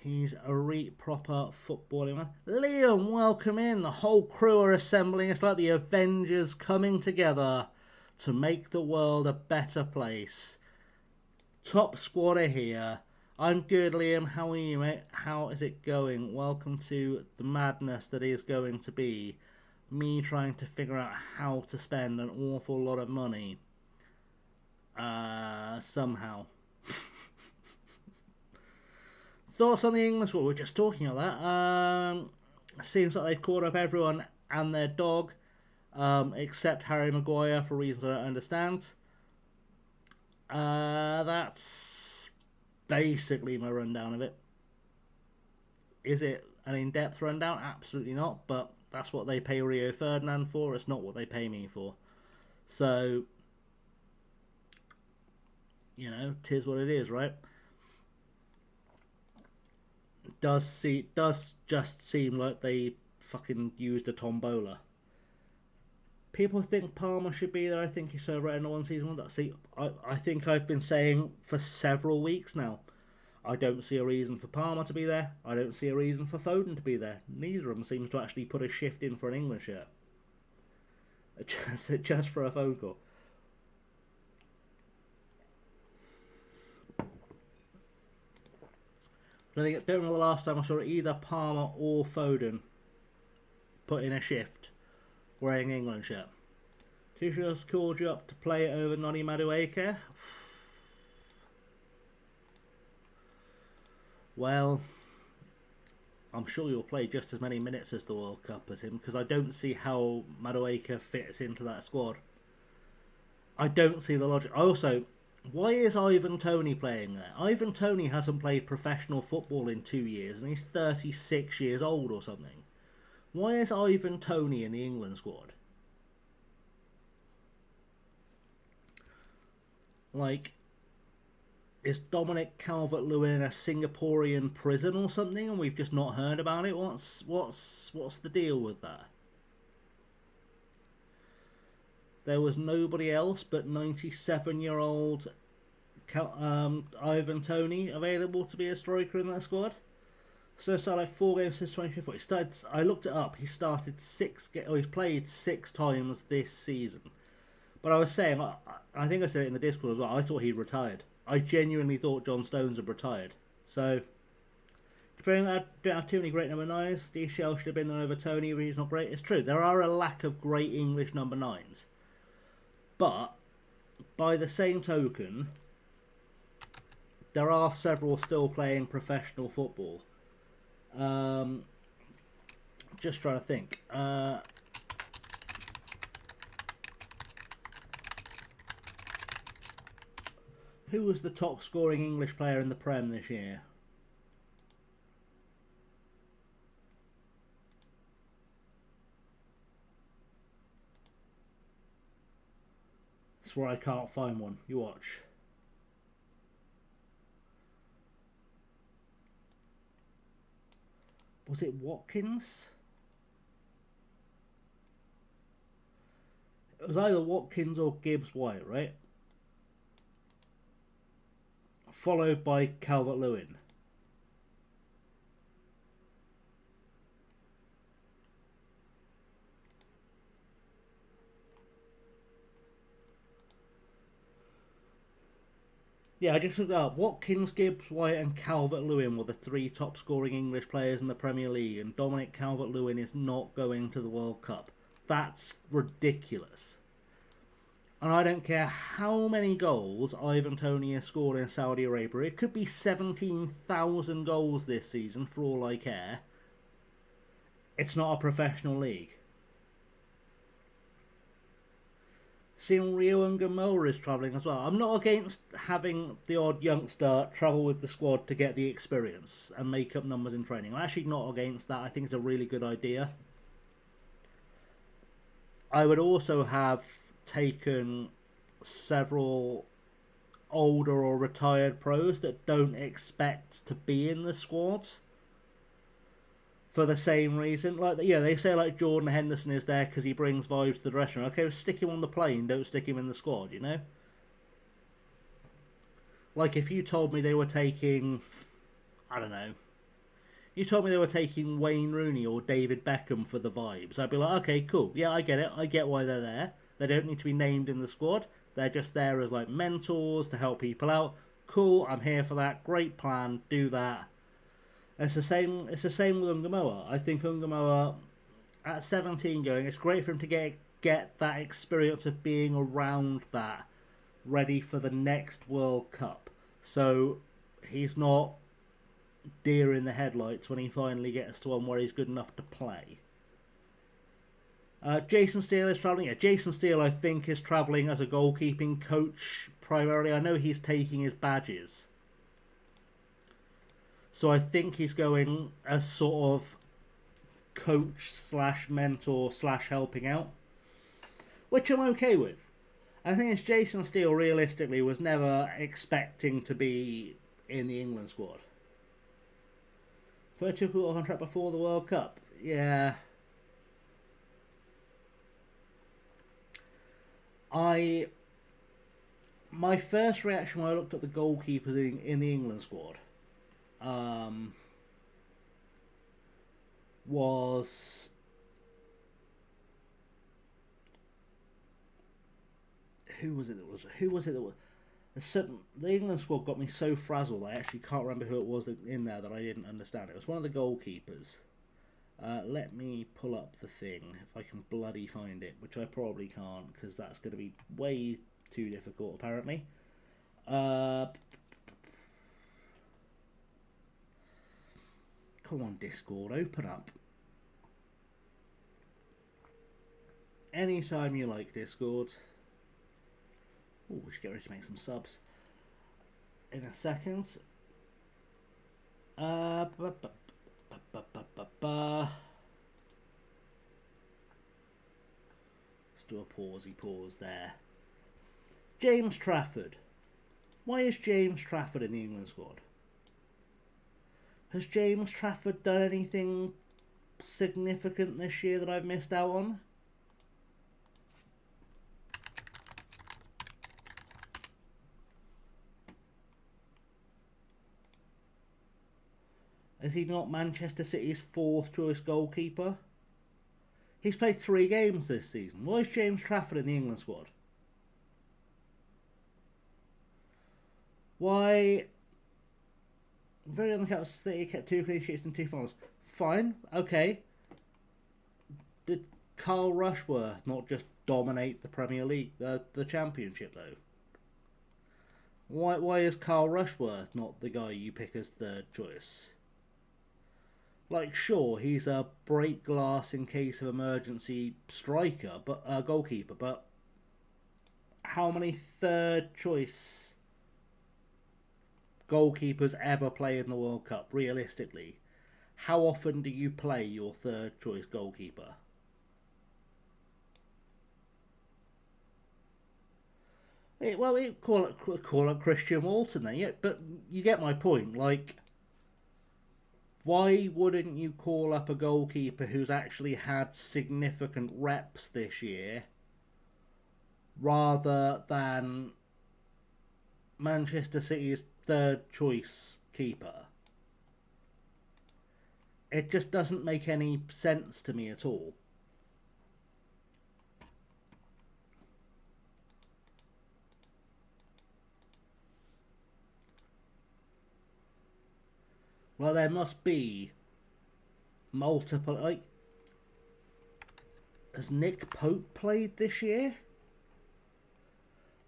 He's a proper footballing man. Liam, welcome in. The whole crew are assembling. It's like the Avengers coming together to make the world a better place. Top squad are here. I'm good, Liam. How are you, mate? How is it going? Welcome to the madness that is going to be me trying to figure out how to spend an awful lot of money. Somehow. Thoughts on the English? Well, we're just talking about that. Seems like they've caught up everyone and their dog, except Harry Maguire for reasons I don't understand. That's basically my rundown of it. Is it an in-depth rundown? Absolutely not, but that's what they pay Rio Ferdinand for. It's not what they pay me for. So, you know, 'tis what it is, right? Does just seem like they fucking used a tombola. People think Palmer should be there. I think he's so right in the one season one. See, I think I've been saying for several weeks now, I don't see a reason for Palmer to be there. I don't see a reason for Foden to be there. Neither of them seems to actually put a shift in for an English shirt. Just for a phone call. I don't know the last time I saw either Palmer or Foden put in a shift wearing an England shirt. Tuchel's called you up to play over Noni Madueke. Well, I'm sure you'll play just as many minutes as the World Cup as him, because I don't see how Madueke fits into that squad. I don't see the logic. Also, why is Ivan Toney playing there? Ivan Toney hasn't played professional football in 2 years, and he's 36 years old or something. Why is Ivan Toney in the England squad? Like, is Dominic Calvert-Lewin in a Singaporean prison or something, and we've just not heard about it? What's the deal with that? There was nobody else but 97-year-old Ivan Toney available to be a striker in that squad. So it's like 4 games since 2024. I looked it up. He started he's played 6 times this season. But I was saying, I think I said it in the Discord as well, I thought he'd retired. I genuinely thought John Stones had retired. So, don't have too many great number 9s. DCL should have been there over Toney, but he's not great. It's true, there are a lack of great English number 9s. But, by the same token, there are several still playing professional football. Just trying to think. Who was the top scoring English player in the Prem this year? That's where I can't find one. You watch. Was it Watkins? It was either Watkins or Gibbs-White, right? Followed by Calvert-Lewin. Yeah, I just looked up. Watkins, Gibbs, White and Calvert-Lewin were the 3 top scoring English players in the Premier League, and Dominic Calvert-Lewin is not going to the World Cup. That's ridiculous. And I don't care how many goals Ivan Toney has scored in Saudi Arabia. It could be 17,000 goals this season, for all I care. It's not a professional league. Seeing Rio and Gamola is travelling as well. I'm not against having the odd youngster travel with the squad to get the experience and make up numbers in training. I'm actually not against that. I think it's a really good idea. I would also have taken several older or retired pros that don't expect to be in the squads for the same reason. Like, yeah, they say like Jordan Henderson is there because he brings vibes to the dressing room. Okay, well, stick him on the plane, don't stick him in the squad, you know? Like, if you told me they were taking, I don't know, you told me they were taking Wayne Rooney or David Beckham for the vibes, I'd be like, okay, cool, yeah, I get it, I get why they're there. They don't need to be named in the squad. They're just there as like mentors to help people out. Cool, I'm here for that. Great plan, do that. It's the same. It's the same with Ungamoa. I think Ungamoa at 17 going, it's great for him to get that experience of being around that, ready for the next World Cup. So he's not deer in the headlights when he finally gets to one where he's good enough to play. Jason Steele is travelling. Yeah, Jason Steele, I think, is travelling as a goalkeeping coach primarily. I know he's taking his badges. So I think he's going as sort of coach / mentor / helping out, which I'm okay with. I think it's Jason Steele realistically was never expecting to be in the England squad. 32 contract before the World Cup. Yeah. My first reaction when I looked at the goalkeepers in the England squad was who was it that the England squad got me so frazzled I actually can't remember who it was in there that I didn't understand. It was one of the goalkeepers. Let me pull up the thing if I can bloody find it, which I probably can't because that's going to be way too difficult apparently. Come on, Discord, open up. Anytime you like, Discord. Oh, we should get ready to make some subs in a second. Let's do a pause there. James Trafford. Why is James Trafford in the England squad? Has James Trafford done anything significant this year that I've missed out on? Is he not Manchester City's 4th choice goalkeeper? He's played 3 games this season. Why is James Trafford in the England squad? Why? Very on the cap, City kept 2 clean sheets and 2 finals. Fine, okay. Did Carl Rushworth not just dominate the Premier League, the Championship though? Why is Carl Rushworth not the guy you pick as 3rd choice? Like, sure, he's a break glass in case of emergency striker, but goalkeeper. But how many 3rd choice goalkeepers ever play in the World Cup? Realistically, how often do you play your 3rd choice goalkeeper? Call it Christian Walton then, yeah. But you get my point, like. Why wouldn't you call up a goalkeeper who's actually had significant reps this year rather than Manchester City's 3rd choice keeper? It just doesn't make any sense to me at all. Well, there must be multiple. Like, has Nick Pope played this year?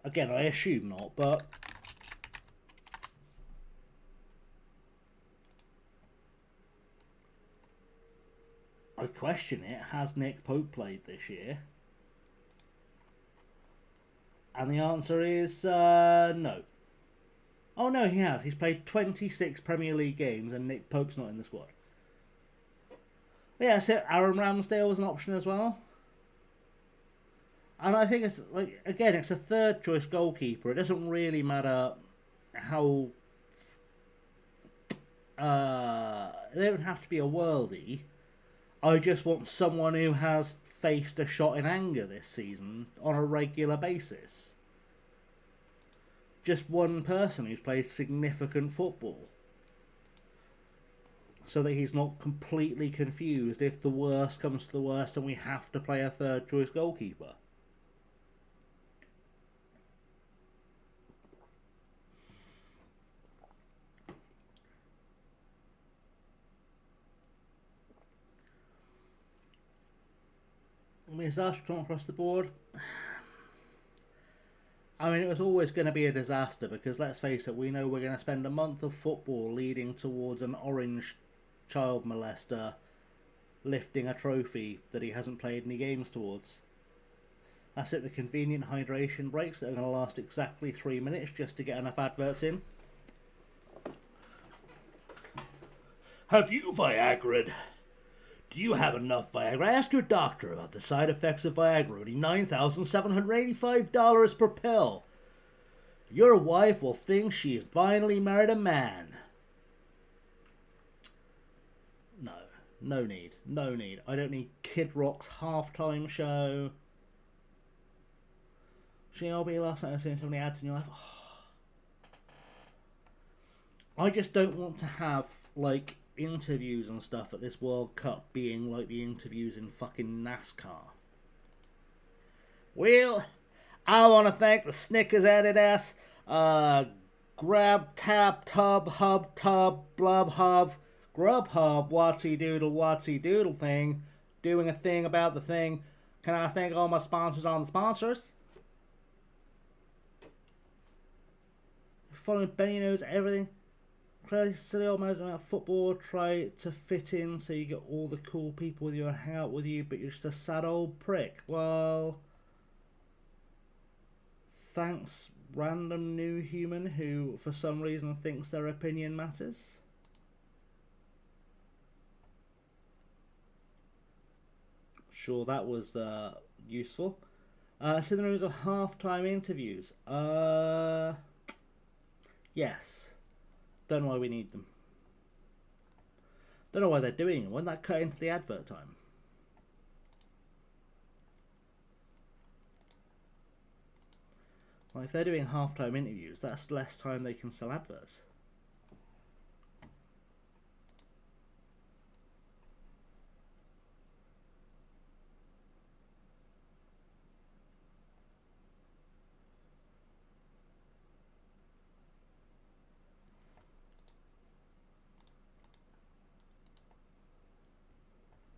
Again, I assume not, but I question it. Has Nick Pope played this year? And the answer is no. Oh no, he has. He's played 26 Premier League games and Nick Pope's not in the squad. Yeah, so Aaron Ramsdale was an option as well. And I think it's, like, again, it's a 3rd choice goalkeeper. It doesn't really matter how... they don't have to be a worldie. I just want someone who has faced a shot in anger this season on a regular basis. Just one person who's played significant football. So that he's not completely confused if the worst comes to the worst and we have to play a 3rd choice goalkeeper. Disaster across the board. I mean, it was always going to be a disaster because, let's face it, we know we're going to spend a month of football leading towards an orange child molester lifting a trophy that he hasn't played any games towards. That's it, the convenient hydration breaks that are going to last exactly 3 minutes just to get enough adverts in. Have you Viagra'd? Do you have enough Viagra? Ask your doctor about the side effects of Viagra, only $9,785 per pill. Your wife will think she's finally married a man. No need. I don't need Kid Rock's halftime show. She'll be last night I've seen so many ads in your life. Oh. I just don't want to have, like, interviews and stuff at this World Cup being like the interviews in fucking NASCAR. Well, I want to thank the Snickers Adidas, Grab, Tap, Tub, Hub, Tub, Blub, Hub, Grubhub, Watsy Doodle thing, doing a thing about the thing. Can I thank all my sponsors on the sponsors? Following Benny knows everything. Clearly, silly old man about football. Try to fit in so you get all the cool people with you and hang out with you, but you're just a sad old prick. Well, thanks, random new human who, for some reason, thinks their opinion matters. Sure, that was useful. Synonyms of halftime interviews. Yes. Don't know why we need them. Don't know why they're doing it. Why not cut into the advert time? Well, if they're doing halftime interviews, that's less time they can sell adverts.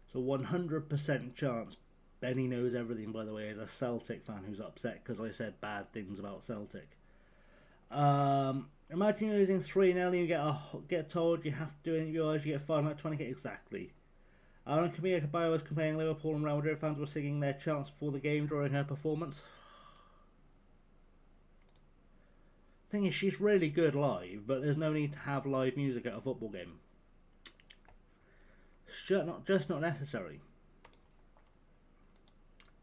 So 100% chance Benny knows everything, by the way, as a Celtic fan who's upset because I said bad things about Celtic. Imagine you're losing 3-0 and you get told you have to do an interview, otherwise you get fined like 20k. Exactly. On Camilla Cabello was complaining Liverpool and Real Madrid fans were singing their chants before the game during her performance. Thing is, she's really good live, but there's no need to have live music at a football game. It's just not necessary.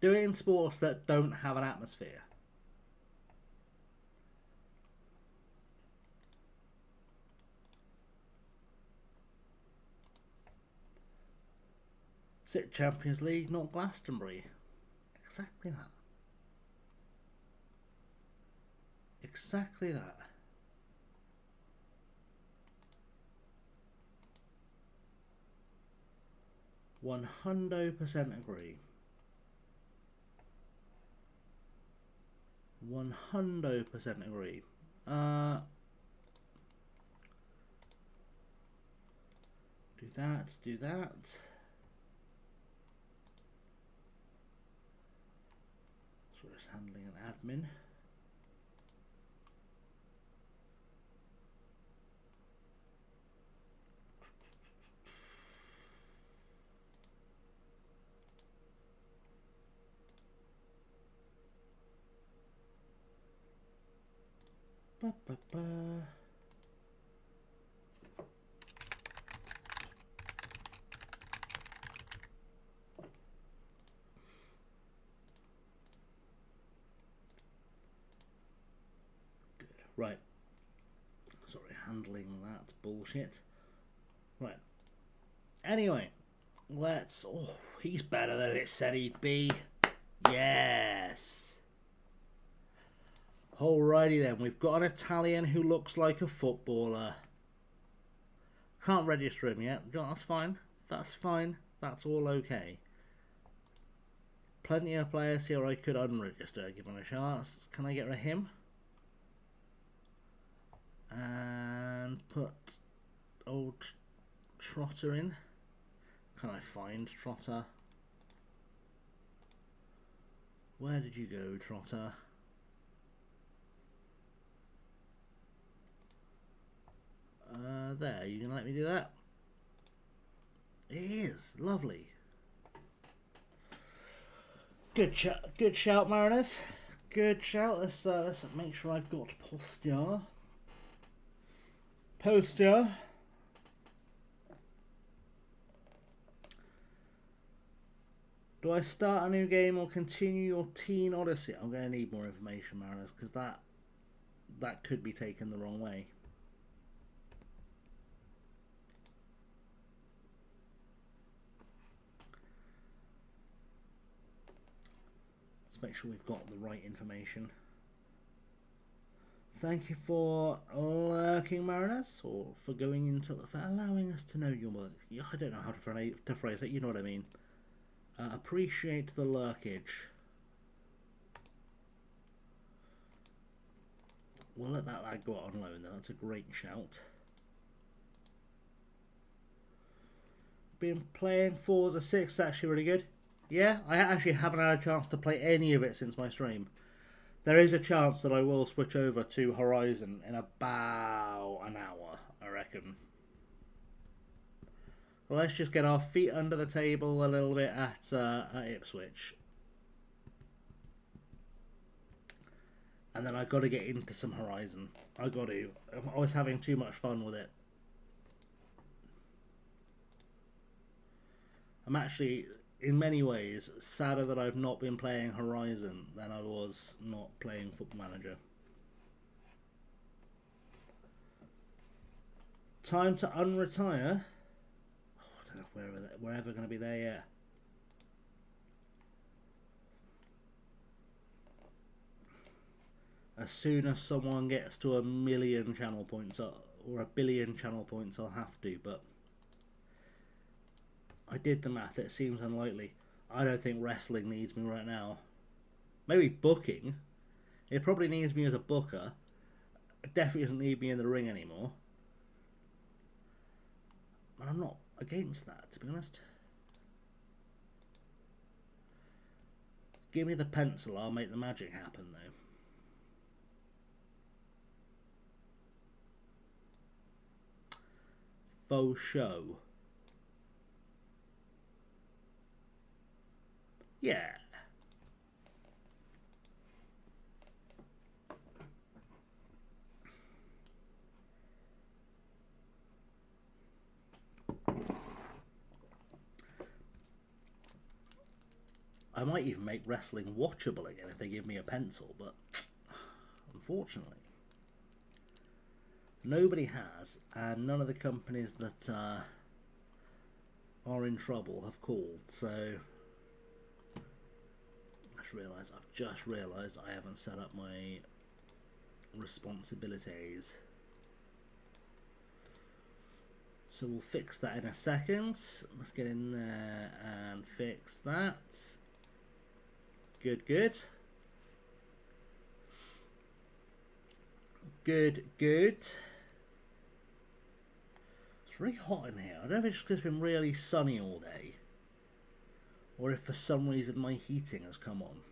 Do it in sports that don't have an atmosphere. Sit Champions League, not Glastonbury. Exactly that. Exactly that. One 100% agree. 100% agree. Do that. So we're just handling an admin. Good. Right. Sorry, handling that bullshit. Right. Anyway, let's... Oh, he's better than it said he'd be. Yes. Alrighty then, we've got an Italian who looks like a footballer. Can't register him yet. That's fine. That's fine. That's all okay. Plenty of players here I could unregister, give him a chance. Can I get rid of him? And put old Trotter in. Can I find Trotter? Where did you go, Trotter? There, you can let me do that? It is lovely. Good shout, Mariners. Good shout. Let's make sure I've got posture. Do I start a new game or continue your teen odyssey? I'm going to need more information, Mariners, because that could be taken the wrong way. Make sure we've got the right information. Thank you for lurking, Mariners, or for going into for allowing us to know your work. I don't know how to phrase it. You know what I mean. Appreciate the lurkage. We'll let that lad go out on loan. That's a great shout. Been playing Forza 6. Actually, really good. Yeah, I actually haven't had a chance to play any of it since my stream. There is a chance that I will switch over to Horizon in about an hour, I reckon. Well, let's just get our feet under the table a little bit at Ipswich. And then I've got to get into some Horizon. I was having too much fun with it. I'm actually, in many ways, sadder that I've not been playing Horizon than I was not playing Football Manager. Time to unretire. Oh, I don't know if we're ever going to be there yet. As soon as someone gets to 1 million channel points, or 1 billion channel points, I'll have to, but I did the math, it seems unlikely. I don't think wrestling needs me right now. Maybe booking. It probably needs me as a booker. It definitely doesn't need me in the ring anymore. And I'm not against that, to be honest. Give me the pencil, I'll make the magic happen, though. Faux show. Yeah. I might even make wrestling watchable again if they give me a pencil, but unfortunately nobody has, and none of the companies that are in trouble have called, so I've just realised I haven't set up my responsibilities. So we'll fix that in a second. Let's get in there and fix that. Good, good. Good, good. It's really hot in here. I don't know if it's just been really sunny all day, or if for some reason my heating has come on.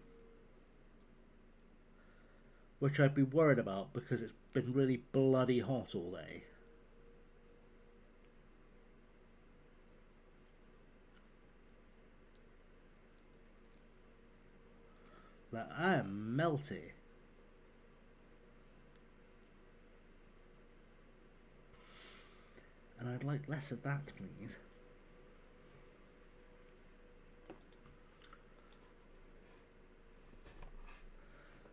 Which I'd be worried about because it's been really bloody hot all day. Like, I am melty. And I'd like less of that, please.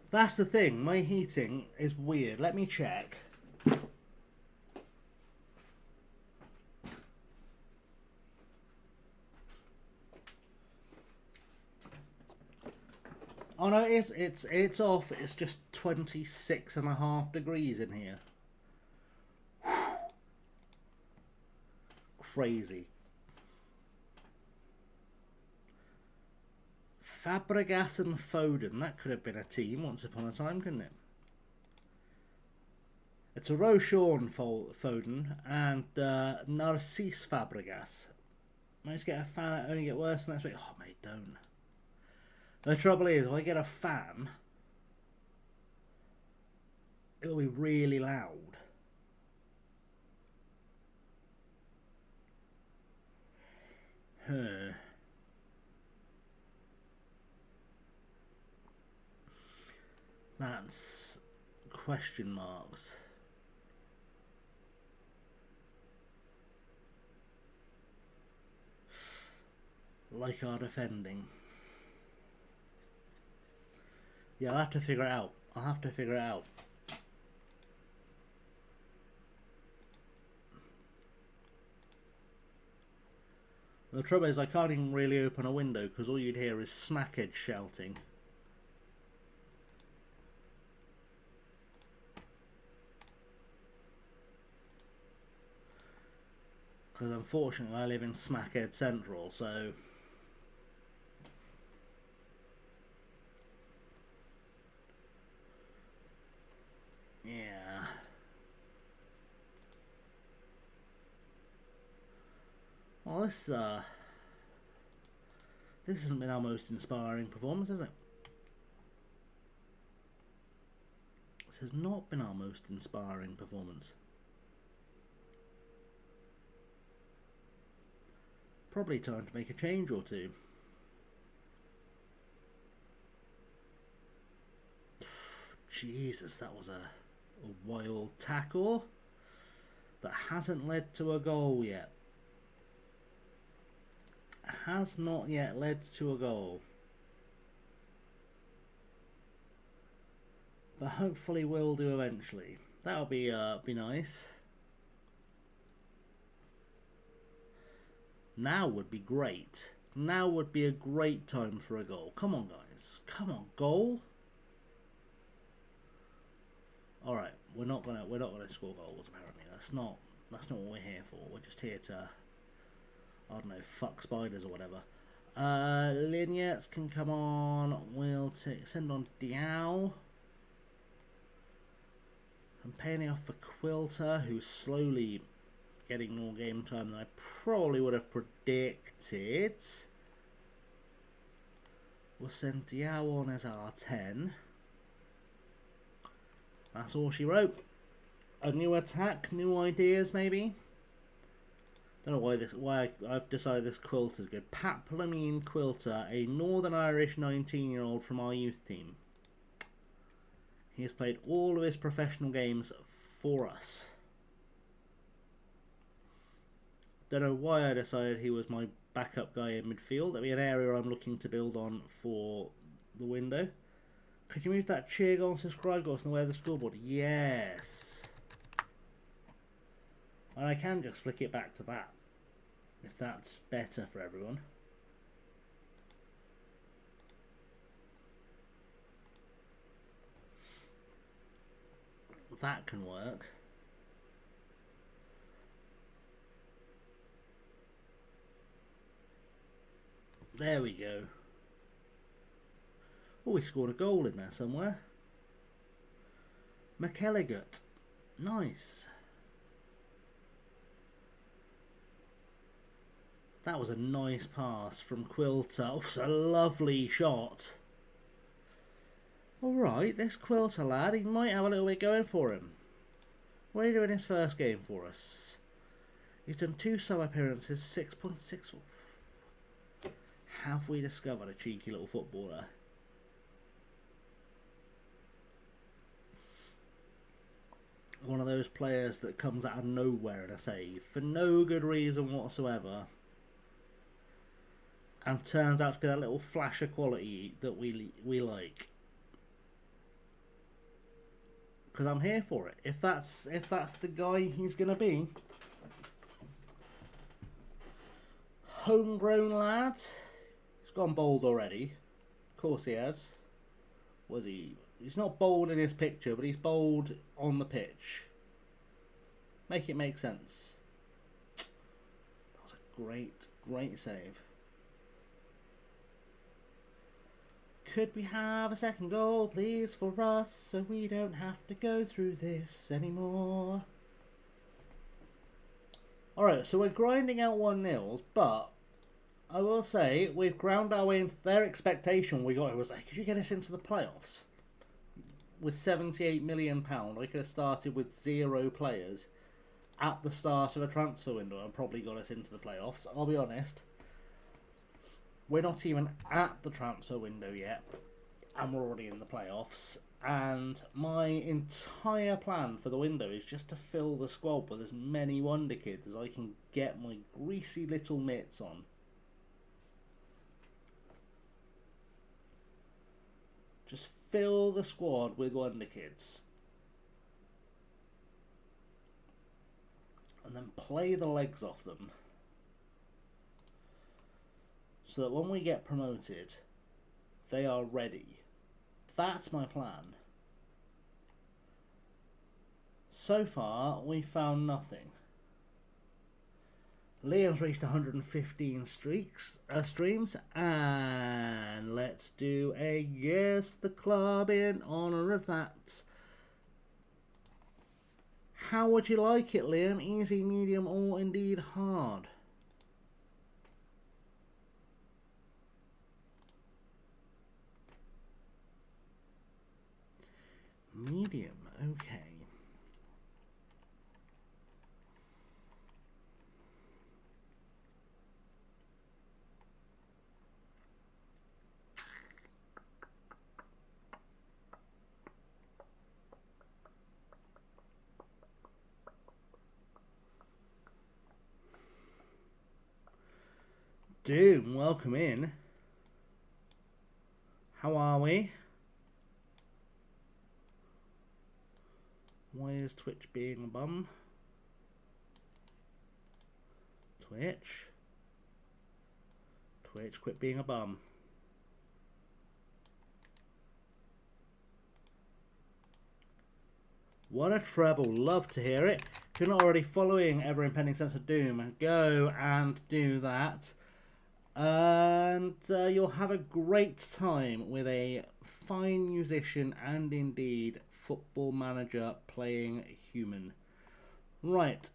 That's the thing, my heating is weird. Let me check. Oh no, it's off. It's just 26.5 degrees in here. Crazy. Fabregas and Foden. That could have been a team once upon a time, couldn't it? It's a Roshan Foden and Narcisse Fabregas. Managed to get a fan. Only get worse next week. Oh mate, don't. The trouble is, if I get a fan, it'll be really loud. Huh. That's question marks. Like our defending. Yeah, I'll have to figure it out. I'll have to figure it out. The trouble is I can't even really open a window because all you'd hear is snackheads shouting. Because unfortunately I live in Smackhead Central, so... yeah. Well, this hasn't been our most inspiring performance, has it? This has not been our most inspiring performance. Probably time to make a change or two. Jesus, that was a wild tackle that hasn't led to a goal yet. Has not yet led to a goal. But hopefully will do eventually. That'll be nice. Now would be great. Now would be a great time for a goal. Come on, guys. Come on, goal. All right, we're not gonna score goals. Apparently, that's not what we're here for. We're just here to, I don't know, fuck spiders or whatever. Lignettes can come on. We'll send on Diao. I'm paying off for Quilter, who's slowly getting more game time than I probably would have predicted. We'll send Diao on as R10. That's all she wrote. A new attack, new ideas maybe. Don't know why I've decided this Quilter's good. Pat Plumine Quilter, a Northern Irish 19-year-old from our youth team. He has played all of his professional games for us. Don't know why I decided he was my backup guy in midfield. That'll be an area I'm looking to build on for the window. Could you move that cheer goal and subscribe goals on the way of the scoreboard? Yes. And I can just flick it back to that, if that's better for everyone. That can work. There we go. Oh, we scored a goal in there somewhere. McElligott. Nice. That was a nice pass from Quilter. Oh, it's a lovely shot. Alright, this Quilter lad, he might have a little bit going for him. What are you doing his first game for us? He's done 2 sub appearances, 6.6. Have we discovered a cheeky little footballer? One of those players that comes out of nowhere in a save for no good reason whatsoever, and turns out to be that little flash of quality that we like. Because I'm here for it. If that's the guy he's gonna be. Homegrown lad. He's gone bold already. Of course he has. Was he? He's not bold in his picture, but he's bold on the pitch. Make it make sense. That was a great save. Could we have a second goal, please, for us, so we don't have to go through this anymore? Alright, so we're grinding out 1-0, but I will say we've ground our way into their expectation. We got it was like, could you get us into the playoffs? With £78 million, I could have started with 0 players at the start of a transfer window and probably got us into the playoffs. I'll be honest. We're not even at the transfer window yet, and we're already in the playoffs. And my entire plan for the window is just to fill the squad with as many wonder kids as I can get my greasy little mitts on. Just fill the squad with wonder kids. And then play the legs off them. So that when we get promoted, they are ready. That's my plan. So far, we found nothing. Liam's reached 115 streams, and let's do a guess the club in honour of that. How would you like it, Liam? Easy, medium, or indeed hard? Medium, okay. Doom, welcome in. How are we? Why is Twitch being a bum? Twitch, quit being a bum. What a treble, love to hear it. If you're not already following Ever Impending Sense of Doom, go and do that. And you'll have a great time with a fine musician and indeed football manager playing human. Right,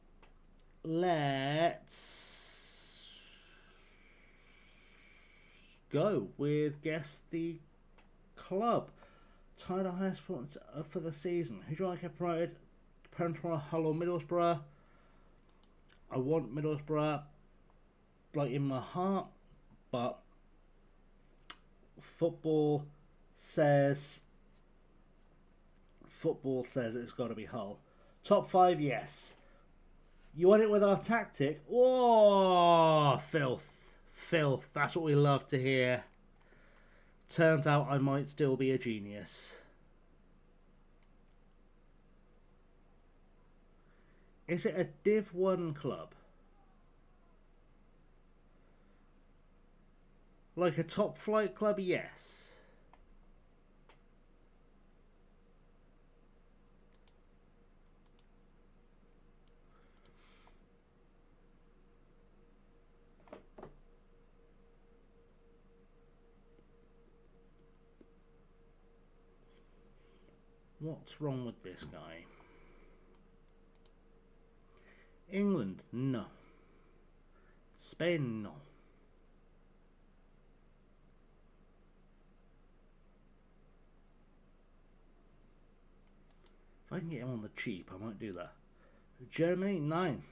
let's go with guess the club. Title highest points for the season. Who do you like to get promoted? Pentra, Hull or Middlesbrough? I want Middlesbrough like in my heart, but football says it's got to be Hull. Top 5, yes. You want it with our tactic? Oh, filth. That's what we love to hear. Turns out I might still be a genius. Is it a Div 1 club? Like a top flight club? Yes. What's wrong with this guy? England? No. Spain? No. If I can get him on the cheap, I might do that. Germany? 9.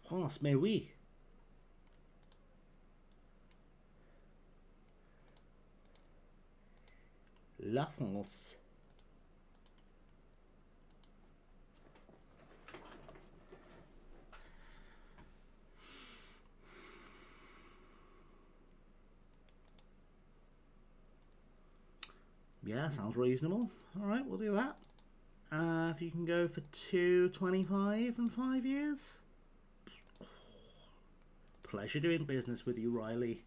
France? Mais oui. La France. Yeah, sounds reasonable. Alright, we'll do that. If you can go for 225 and 5 years. Pleasure doing business with you, Riley.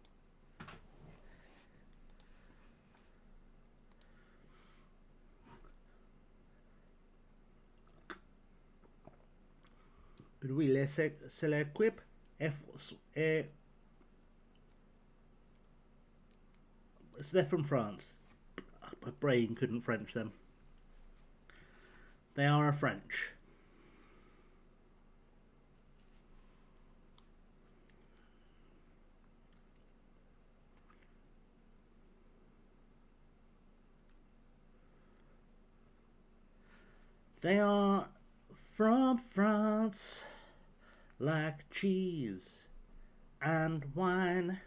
But oui, c'est l'équipe. So they're from France. My brain couldn't French them. They are a French. They are from France, like cheese and wine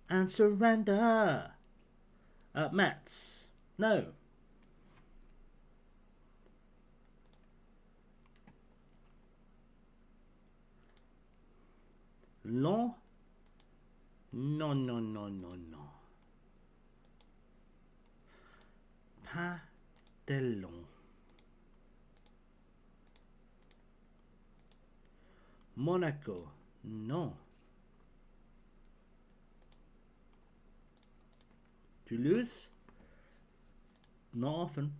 and surrender. Metz. No. Long? No, no, no, no, no. Pas de long. Monaco. No. Toulouse? Not often.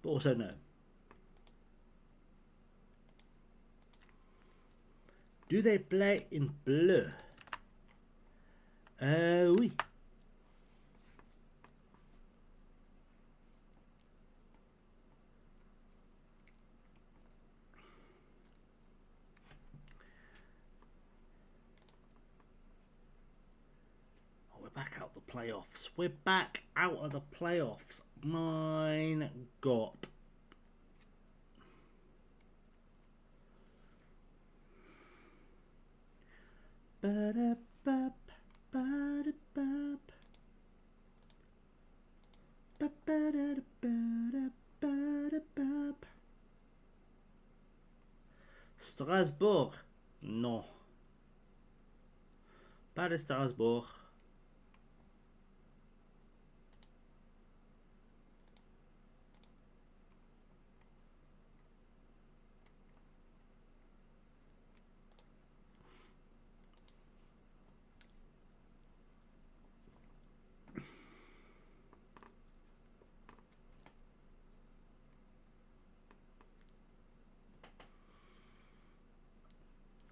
But also no. Do they play in bleu? Oui. Oh, we're back out the playoffs. We're back out of the playoffs. Mein Gott. Ba-da-bop, ba-da-bop. Ba-ba-da-da-ba-da-ba-da-bop. Strasbourg. Non. Pas de Strasbourg.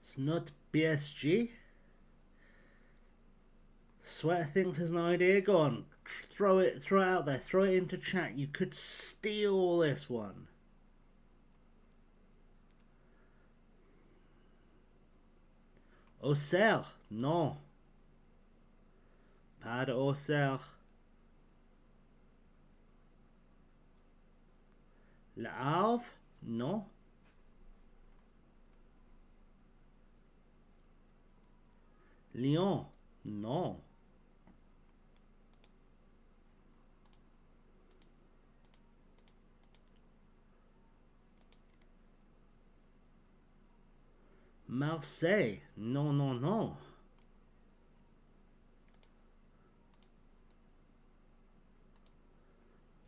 It's not PSG. Sweater thinks there's an idea. Go on, throw it out there. Throw it into chat. You could steal this one. Auxerre, non. Pas de Auxerre. Le Havre, non. Lyon, non. Marseille, non, non, non.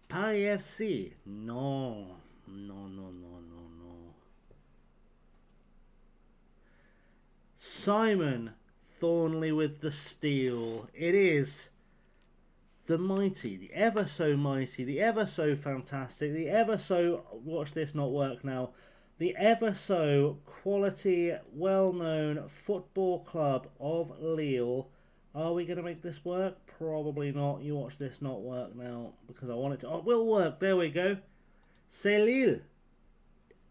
Paris FC, non. Non, non, non, non, non. Simon Thornley with the steal. It is the mighty, the ever so mighty, the ever so fantastic, the ever so, watch this not work now, the ever so quality, well-known football club of Lille. Are we going to make this work? Probably not. You watch this not work now because I want it to. Oh, it will work. There we go. C'est Lille.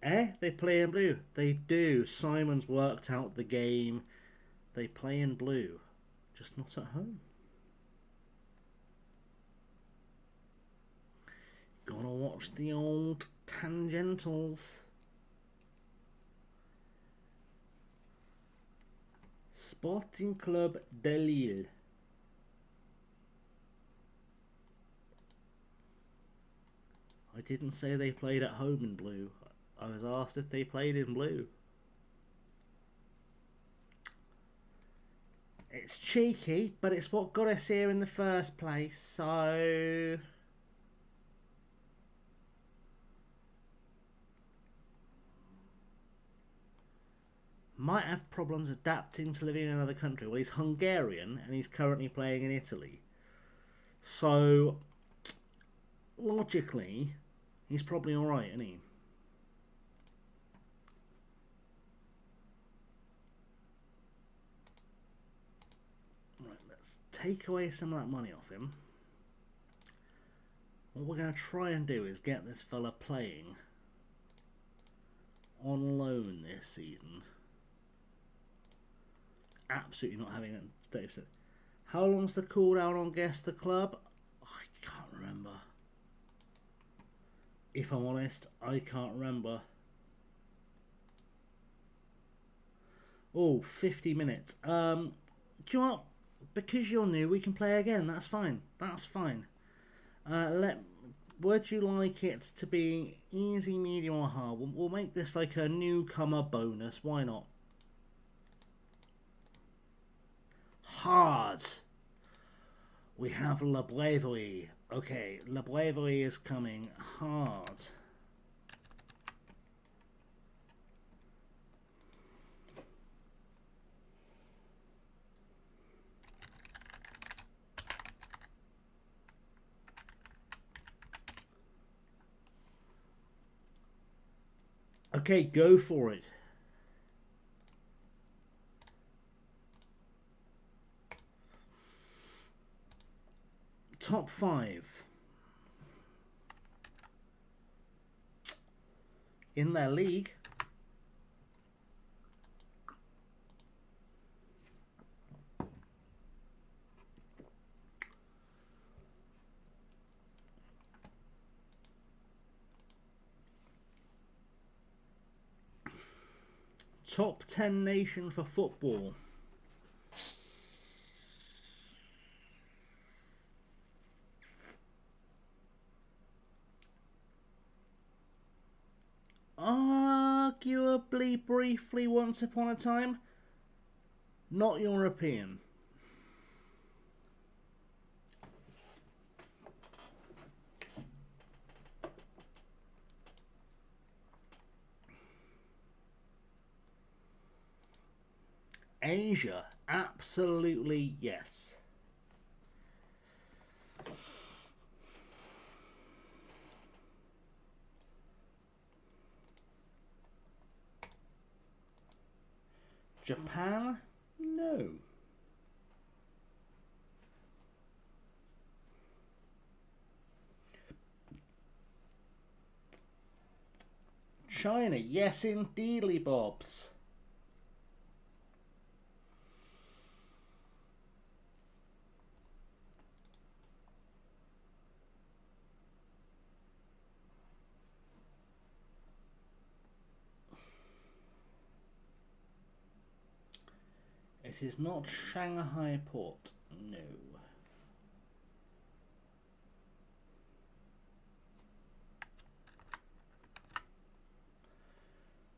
Eh? They play in blue. They do. Simon's worked out the game. They play in blue. Just not at home. Gonna watch the old tangentials. Sporting Club de Lille. I didn't say they played at home in blue. I was asked if they played in blue. It's cheeky, but it's what got us here in the first place, so... Might have problems adapting to living in another country. Well, he's Hungarian and he's currently playing in Italy. So, logically, he's probably alright, isn't he? Right, let's take away some of that money off him. What we're going to try and do is get this fella playing on loan this season. Absolutely not having it. 30%. How long's the cooldown on Guess the Club? I can't remember. If I'm honest, I can't remember. Oh, 50 minutes. Do you know what? Because you're new, we can play again. That's fine. That's fine. Would you like it to be easy, medium, or hard? We'll make this like a newcomer bonus. Why not? Hard. We have La Bravery. Okay, La Bravery is coming hard. Okay, go for it. Top 5 in their league. Top 10 nation for football. Arguably, briefly, once upon a time, not European. Asia, absolutely yes. Japan, no. China, yes indeedly, Bobs. It is not Shanghai Port, no.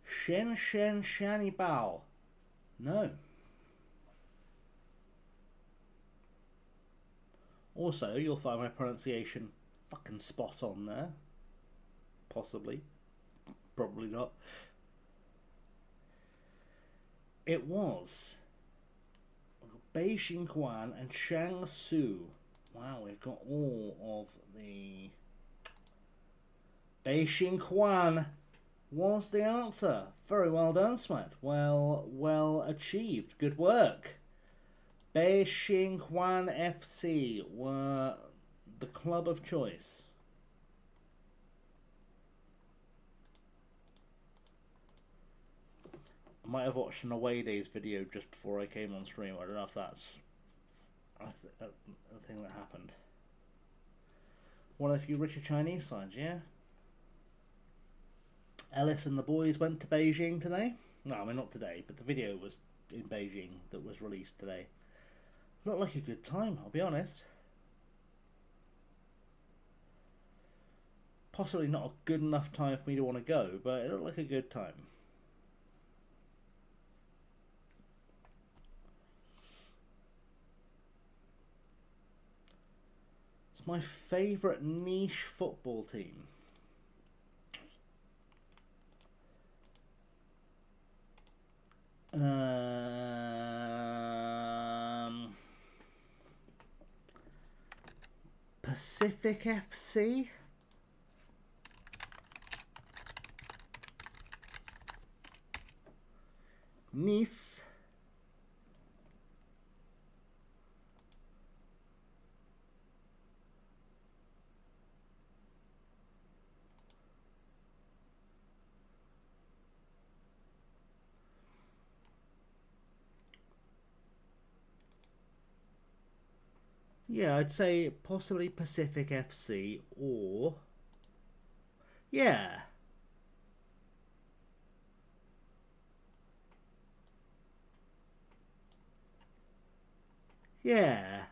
Shenzhen Shanibao, no. Also, you'll find my pronunciation fucking spot on there. Possibly. Probably not. It was Beijing Guan and Jiangsu. Wow, we've got all of the... Beijing Guan was the answer. Very well done, Sweat. Well achieved. Good work. Beijing Guan FC were the club of choice. I might have watched an away days video just before I came on stream. I don't know if that's a thing that happened. One of the few richer Chinese sides, yeah. Ellis and the boys went to Beijing today. No, I mean not today, but the video was in Beijing that was released today. Looked like a good time, I'll be honest. Possibly not a good enough time for me to want to go, but it looked like a good time. It's my favourite niche football team. Pacific FC. Nice. Yeah, I'd say possibly Pacific FC or... Yeah. Yeah.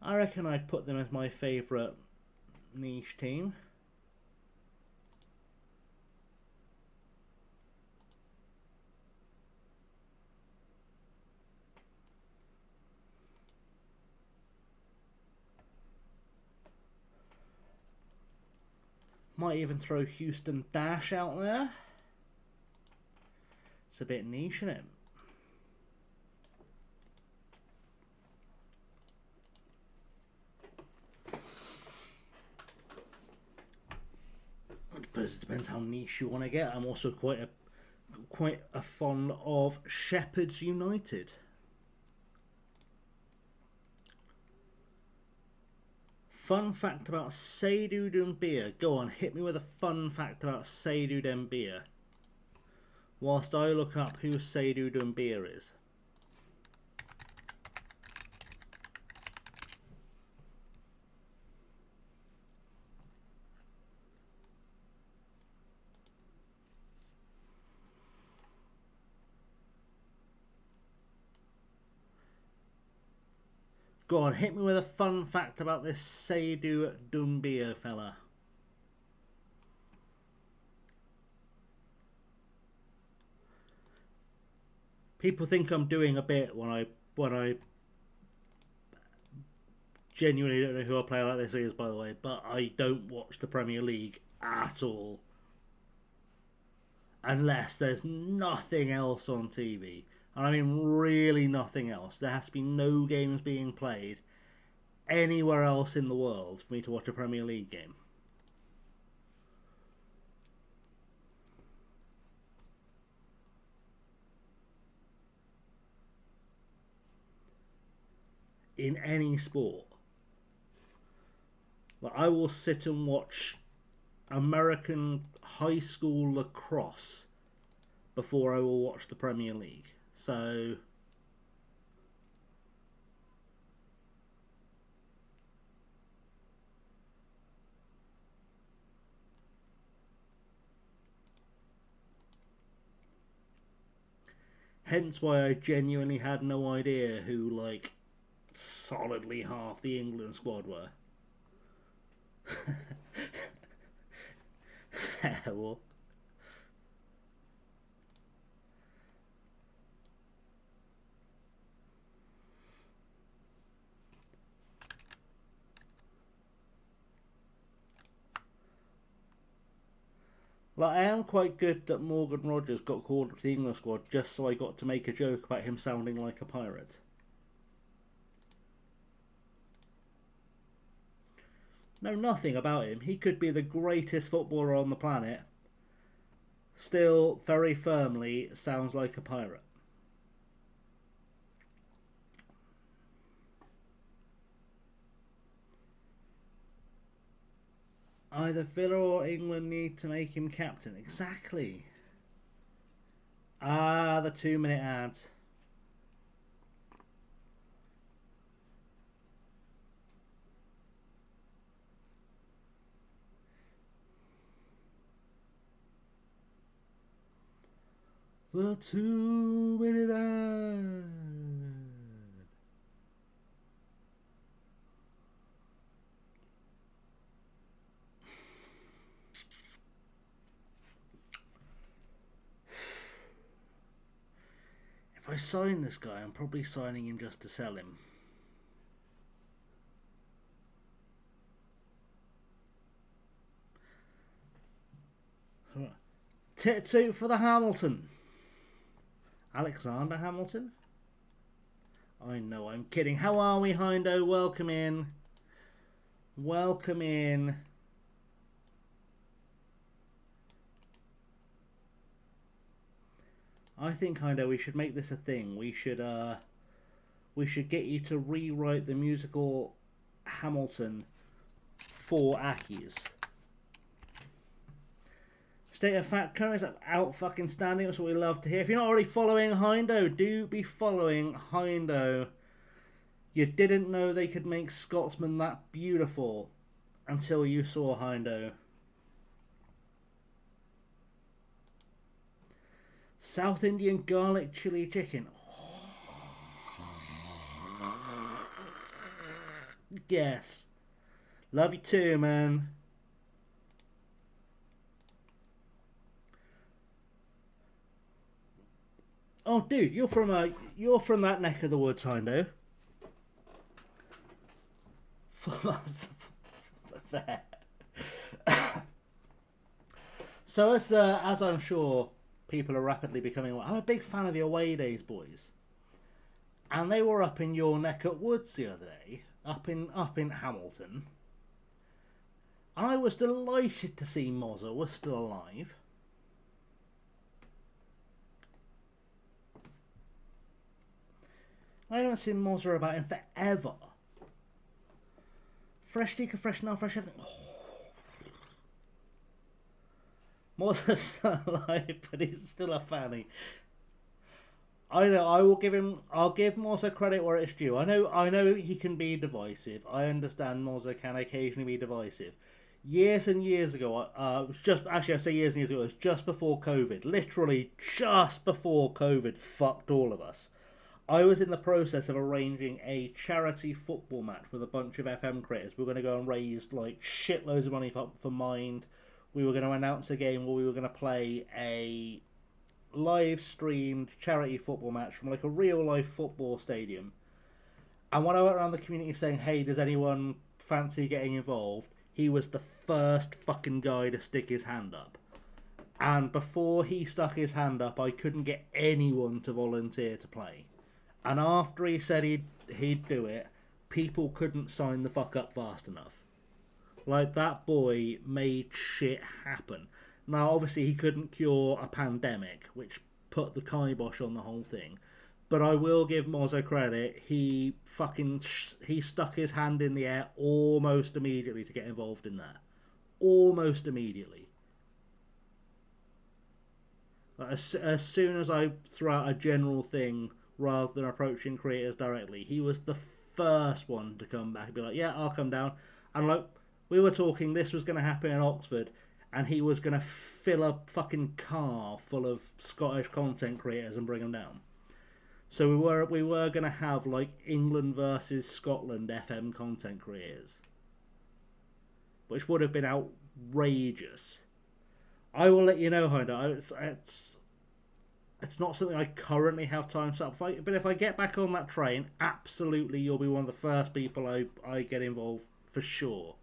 I reckon I'd put them as my favourite niche team. Might even throw Houston Dash out there. It's a bit niche, isn't it? I suppose it depends how niche you want to get. I'm also quite a fond of Shepherds United. Fun fact about Seydou Doumbia. Go on, hit me with a fun fact about Seydou Doumbia. Whilst I look up who Seydou Doumbia is. Go on, hit me with a fun fact about this Seydou Doumbia fella. People think I'm doing a bit when I genuinely don't know who a player like this is, by the way, but I don't watch the Premier League at all. Unless there's nothing else on TV. And I mean really nothing else. There has to be no games being played anywhere else in the world for me to watch a Premier League game. In any sport. Like, I will sit and watch American high school lacrosse before I will watch the Premier League. So hence why I genuinely had no idea who, like, solidly half the England squad were. Fair, well. Like, I am quite good that Morgan Rogers got called up to the England squad just so I got to make a joke about him sounding like a pirate. Know nothing about him. He could be the greatest footballer on the planet. Still, very firmly, sounds like a pirate. Either Villa or England need to make him captain. Exactly. Ah, the 2-minute ads. The 2-minute ad. If I sign this guy, I'm probably signing him just to sell him. Tit-toot for the Hamilton. Alexander Hamilton? I know, I'm kidding. How are we, Hindo? Welcome in. Welcome in. I think, Hindo, we should make this a thing. We should get you to rewrite the musical Hamilton for Aki's. State of fact, currently is out fucking standing. That's what we love to hear. If you're not already following Hindo, do be following Hindo. You didn't know they could make Scotsman that beautiful until you saw Hindo. South Indian garlic chili chicken. Yes. Love you too, man. Oh, dude, you're from that neck of the woods, Hindo. There. So as I'm sure people are rapidly becoming aware, I'm a big fan of the Away Days boys, and they were up in your neck of woods the other day, up in Hamilton, and I was delighted to see Mozza was still alive. I haven't seen Mozza about him forever. Fresh Tika, fresh now, fresh everything. Mozza's still alive, but he's still a fanny. I know. I'll give Mozza credit where it's due. I know he can be divisive. I understand Mozza can occasionally be divisive. Years and years ago, I say years and years ago, it was just before COVID. Literally just before COVID fucked all of us. I was in the process of arranging a charity football match with a bunch of FM creators. We were going to go and raise like shitloads of money for Mind. We were going to announce a game where we were going to play a live streamed charity football match from like a real life football stadium. And when I went around the community saying, hey, does anyone fancy getting involved? He was the first fucking guy to stick his hand up. And before he stuck his hand up, I couldn't get anyone to volunteer to play. And after he said he'd do it, people couldn't sign the fuck up fast enough. Like, that boy made shit happen. Now, obviously, he couldn't cure a pandemic, which put the kibosh on the whole thing. But I will give Mozza credit. He stuck his hand in the air almost immediately to get involved in that. Almost immediately. Like, as soon as I threw out a general thing, rather than approaching creators directly, he was the first one to come back and be like, yeah, I'll come down. And like, we were talking, this was going to happen in Oxford, and he was going to fill a fucking car full of Scottish content creators and bring them down. So we were going to have like England versus Scotland FM content creators, which would have been outrageous. I will let you know, Honda. It's not something I currently have time to fight, but if I get back on that train, absolutely you'll be one of the first people I get involved for sure.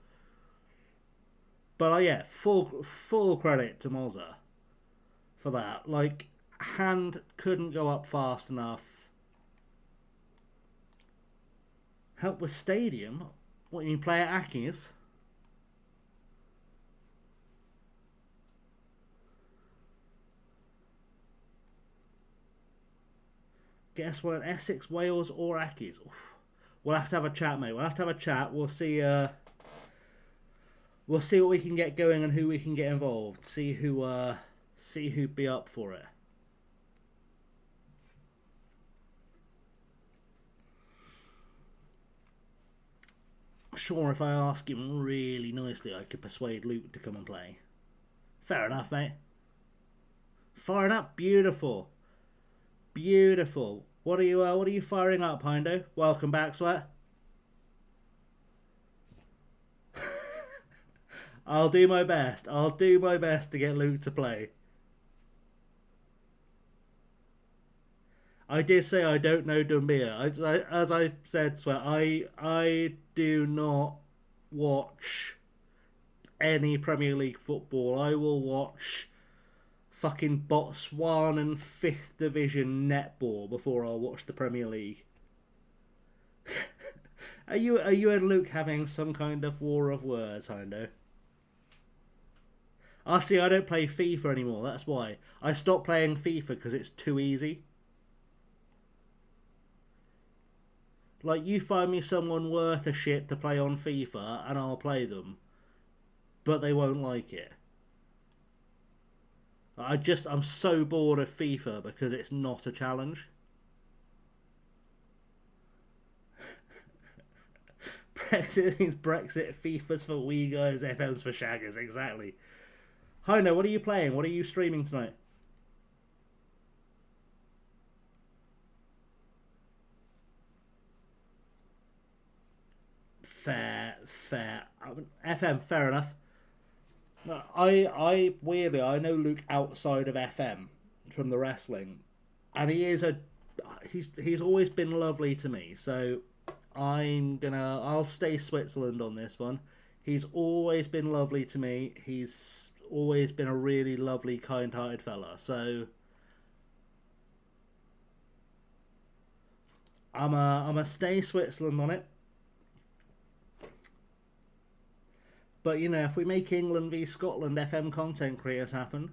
But yeah, full credit to Mozza for that. Like, hand couldn't go up fast enough. Help with stadium? What, you mean play at Aki's? Guess what? Essex, Wales, or Aki's? We'll have to have a chat, mate. We'll have to have a chat. We'll see. We'll see what we can get going and who we can get involved. See who'd be up for it. Sure, if I ask him really nicely, I could persuade Luke to come and play. Fair enough, mate. Firing up, beautiful. Beautiful. What are you firing up, Hindo? Welcome back, Sweat. I'll do my best. I'll do my best to get Luke to play. I did say I don't know Dumbia. As I said, Sweat, I do not watch any Premier League football. I will watch fucking Botswana 5th Division netball before I'll watch the Premier League. Are you and Luke having some kind of war of words, Hindo? See, I don't play FIFA anymore, that's why. I stopped playing FIFA because it's too easy. Like, you find me someone worth a shit to play on FIFA and I'll play them. But they won't like it. I'm so bored of FIFA because it's not a challenge. Brexit means Brexit, FIFA's for we guys, FM's for shaggers, exactly. Hino, what are you playing? What are you streaming tonight? Fair. FM, fair enough. I weirdly, I know Luke outside of FM from the wrestling, and he's always been lovely to me. So I'll stay Switzerland on this one. He's always been lovely to me. He's always been a really lovely, kind-hearted fella. So I'm a stay Switzerland on it. But you know, if we make England v Scotland FM content creators happen,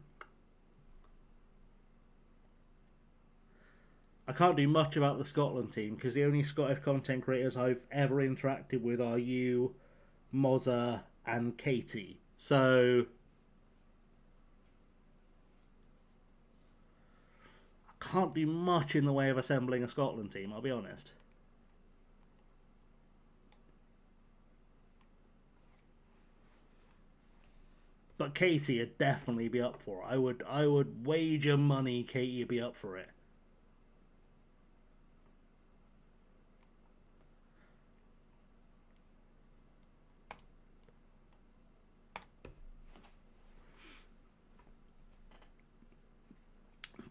I can't do much about the Scotland team because the only Scottish content creators I've ever interacted with are you, Mozza, and Katie. So I can't do much in the way of assembling a Scotland team, I'll be honest. But Katie would definitely be up for it. I would wager money Katie would be up for it.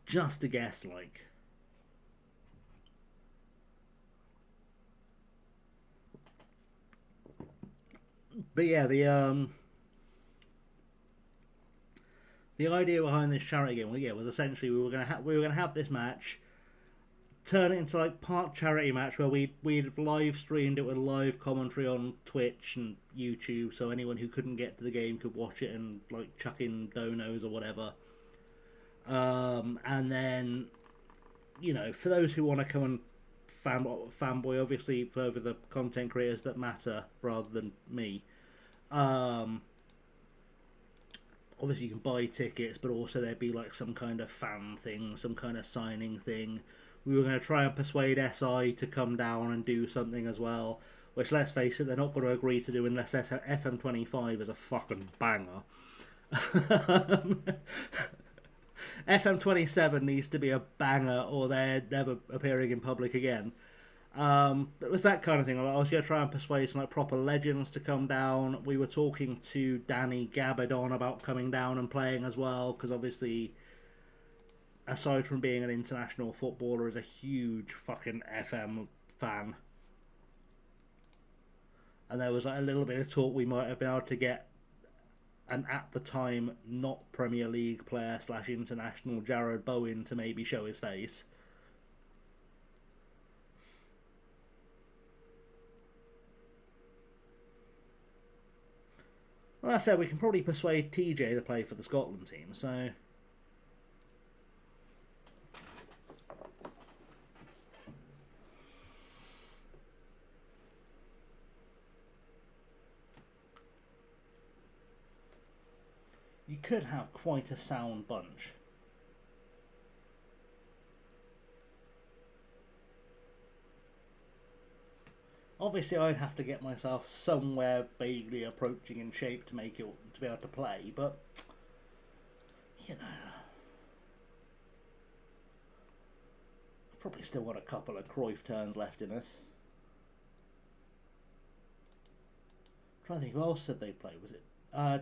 Just a guess, like. But yeah, the idea behind this charity game, was essentially we were gonna have this match, turn it into like part charity match where we'd live streamed it with live commentary on Twitch and YouTube, so anyone who couldn't get to the game could watch it and like chuck in donos or whatever. And then, you know, for those who want to come and fanboy, obviously, for over the content creators that matter rather than me. Obviously, you can buy tickets, but also there'd be like some kind of fan thing, some kind of signing thing. We were going to try and persuade SI to come down and do something as well, which, let's face it, they're not going to agree to do unless FM25 is a fucking banger. FM27 needs to be a banger or they're never appearing in public again. It was that kind of thing. I was going to try and persuade some like proper legends to come down. We were talking to Danny Gabadon about coming down and playing as well, because obviously, aside from being an international footballer, is a huge fucking FM fan. And there was like a little bit of talk we might have been able to get an at the time not Premier League player / international Jared Bowen to maybe show his face. Well, that said, we can probably persuade TJ to play for the Scotland team, so... You could have quite a sound bunch. Obviously, I'd have to get myself somewhere vaguely approaching in shape to make it to be able to play, but you know, I've probably still got a couple of Cruyff turns left in us. I'm trying to think who else said they play. Was it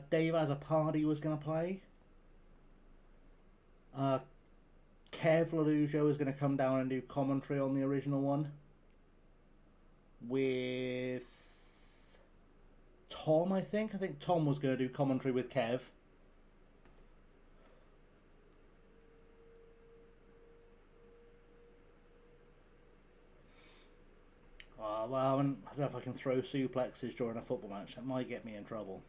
Dave Azzopardi was going to play? Kev Lelujo was going to come down and do commentary on the original one with Tom, I think. Tom was going to do commentary with Kev. Well, I don't know if I can throw suplexes during a football match. That might get me in trouble.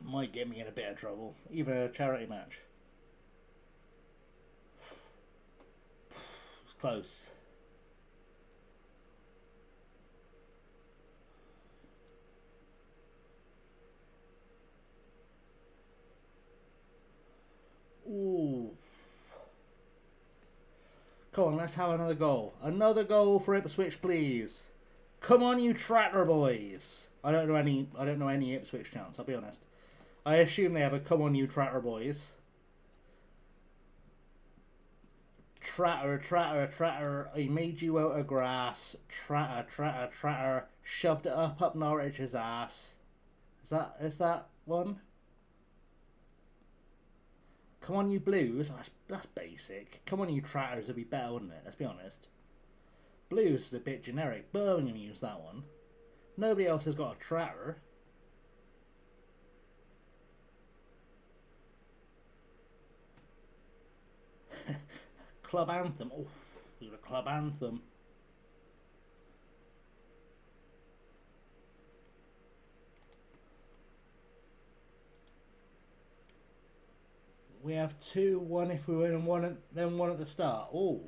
Might get me in a bit of trouble. Even a charity match. It's close. Ooh. Come on, let's have another goal. Another goal for Ipswich, please. Come on, you Tractor boys. I don't know any Ipswich Towns, I'll be honest. I assume they have a come on, you Tractor boys. Tratter, I made you out of grass. Tratter, shoved it up Norwich's ass. Is that one? Come on, you Blues. That's basic. Come on, you Tratters would be better, wouldn't it? Let's be honest. Blues is a bit generic. Birmingham used that one. Nobody else has got a Tratter. Club anthem. Oh, you're a club anthem. We have 2-1 if we win and then 1 at the start. Oh.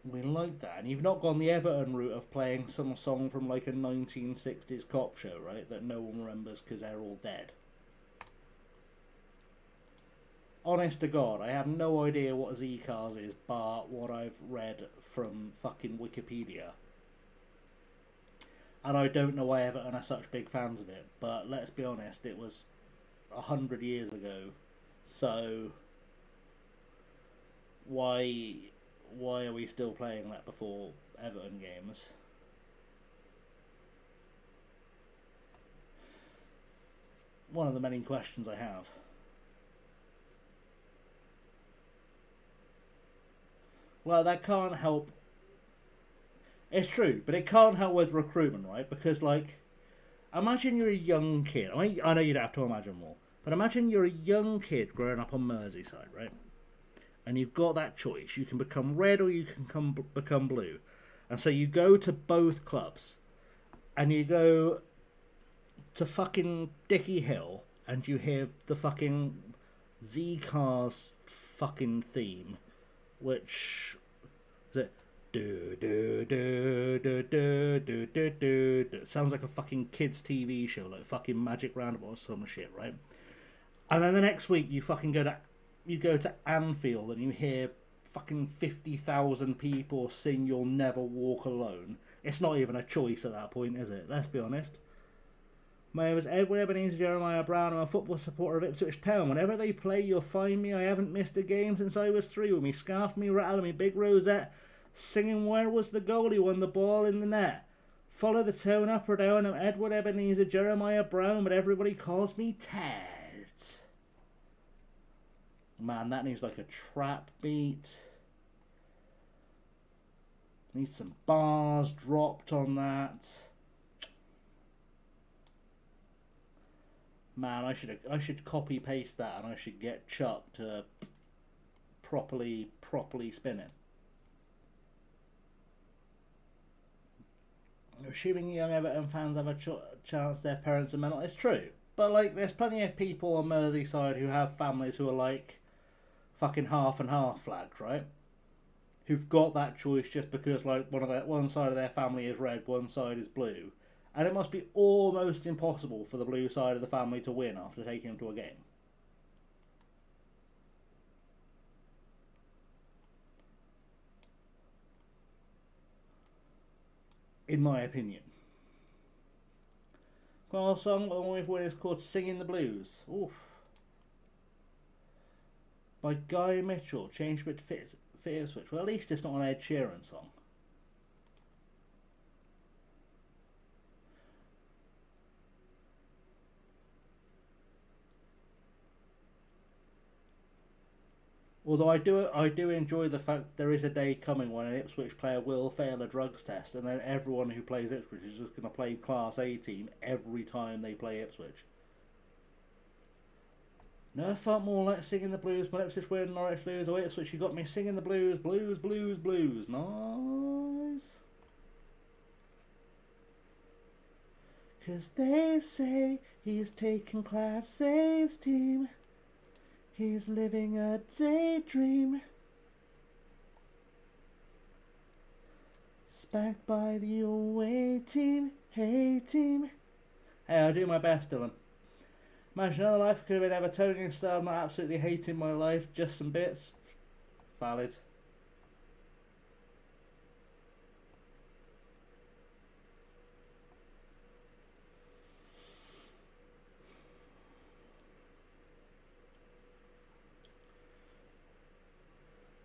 We like that. And you've not gone the Everton route of playing some song from like a 1960s cop show, right? That no one remembers because they're all dead. Honest to God, I have no idea what Z-Cars is, bar what I've read from fucking Wikipedia. And I don't know why Everton are such big fans of it, but let's be honest, it was 100 years ago, so why are we still playing that before Everton games? One of the many questions I have. Well, that can't help. It's true, but it can't help with recruitment, right? Because, like, imagine you're a young kid. I know you don't have to imagine more. But imagine you're a young kid growing up on Merseyside, right? And you've got that choice. You can become red or you can become blue. And so you go to both clubs. And you go to fucking Dicky Hill. And you hear the fucking Z-Cars fucking theme. Which... is it? It sounds like a fucking kids TV show, like fucking Magic Roundabout or some shit, right? And then the next week you fucking go to Anfield and you hear fucking 50,000 people sing "You'll Never Walk Alone." It's not even a choice at that point, is it? Let's be honest. My name is Edward Ebenezer Jeremiah Brown. I'm a football supporter of Ipswich Town. Whenever they play, you'll find me. I haven't missed a game since I was 3, with me scarf, me rattle, and me big rosette, singing "Where was the goalie when the ball in the net?" Follow the tone up or down. I'm Edward Ebenezer Jeremiah Brown, but everybody calls me Ted. Man, that needs like a trap beat. Needs some bars dropped on that. Man, I should copy paste that and I should get Chuck to properly spin it. Assuming young Everton fans have a chance their parents are mental, it's true. But like, there's plenty of people on Merseyside who have families who are like fucking half and half flags, right? Who've got that choice just because like one side of their family is red, one side is blue. And it must be almost impossible for the blue side of the family to win after taking them to a game. In my opinion. Well, song we've won is called "Singing the Blues." Oof. By Guy Mitchell, changed a bit to fit Ipswich. Well, at least it's not an Ed Sheeran song. Although I do enjoy the fact there is a day coming when an Ipswich player will fail a drugs test, and then everyone who plays Ipswich is just going to play Class A team every time they play Ipswich. No felt more like singing the blues when Ipswich win, Norwich lose. Oh, Ipswich, you got me singing the blues, blues, blues, blues. Nice. 'Cause they say he's taking Class A's team. He's living a daydream. Spanked by the away team. Hey team. Hey, I'll do my best, Dylan. Imagine another life, could have been Evertonian style, I'm not absolutely hating my life, just some bits. Valid.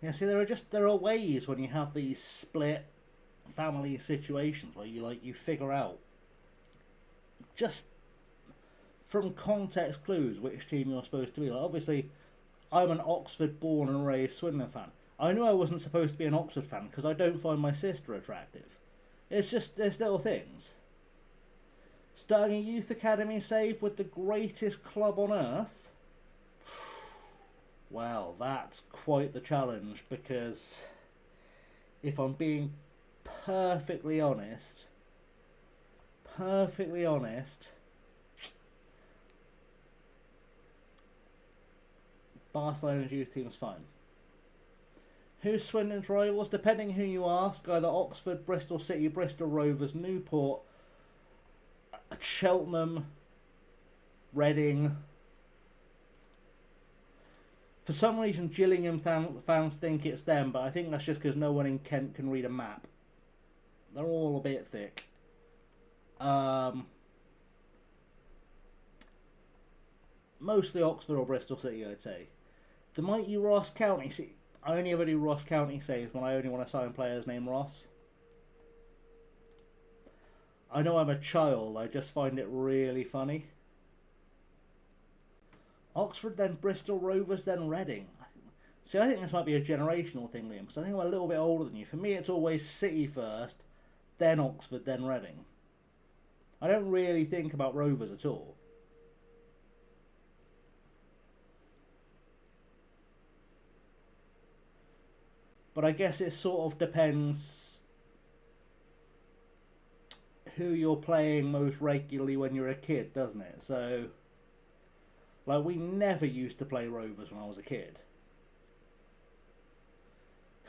Yeah, see, there are ways when you have these split family situations where you figure out just from context clues which team you're supposed to be. Like, obviously, I'm an Oxford born and raised Swindon fan. I knew I wasn't supposed to be an Oxford fan because I don't find my sister attractive. It's just there's little things. Starting a youth academy save with the greatest club on earth. Well, that's quite the challenge because if I'm being perfectly honest, Barcelona's youth team's fine. Who's Swindon's rivals? Depending who you ask, either Oxford, Bristol City, Bristol Rovers, Newport, Cheltenham, Reading. For some reason, Gillingham fans think it's them, but I think that's just because no one in Kent can read a map. They're all a bit thick. Mostly Oxford or Bristol City, I'd say. The mighty Ross County. See, I only ever do Ross County saves when I only want to sign players named Ross. I know I'm a child, I just find it really funny. Oxford, then Bristol Rovers, then Reading. See, I think this might be a generational thing, Liam, because I think I'm a little bit older than you. For me, it's always City first, then Oxford, then Reading. I don't really think about Rovers at all. But I guess it sort of depends who you're playing most regularly when you're a kid, doesn't it? So, like, we never used to play Rovers when I was a kid.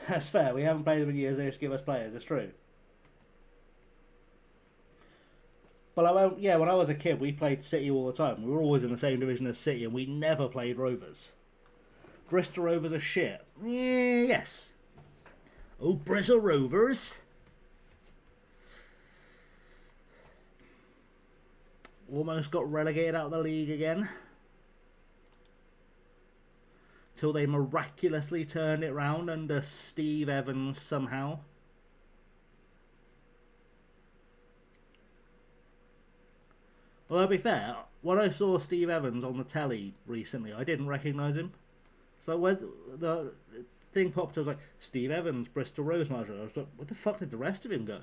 That's fair, we haven't played them in years, they just give us players, it's true. But yeah, when I was a kid, we played City all the time. We were always in the same division as City, and we never played Rovers. Bristol Rovers are shit. Yes. Oh, Bristol Rovers. Almost got relegated out of the league again. Till they miraculously turned it round under Steve Evans somehow. Well, I'll be fair, when I saw Steve Evans on the telly recently, I didn't recognise him. So when the thing popped, I was like, Steve Evans, Bristol Rovers manager. I was like, where the fuck did the rest of him go?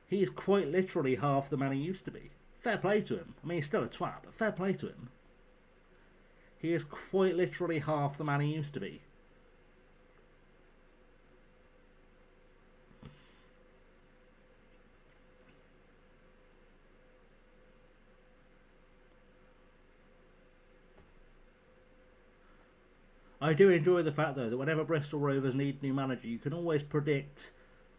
He is quite literally half the man he used to be. Fair play to him. I mean, he's still a twat, but fair play to him. He is quite literally half the man he used to be. I do enjoy the fact, though, that whenever Bristol Rovers need a new manager, you can always predict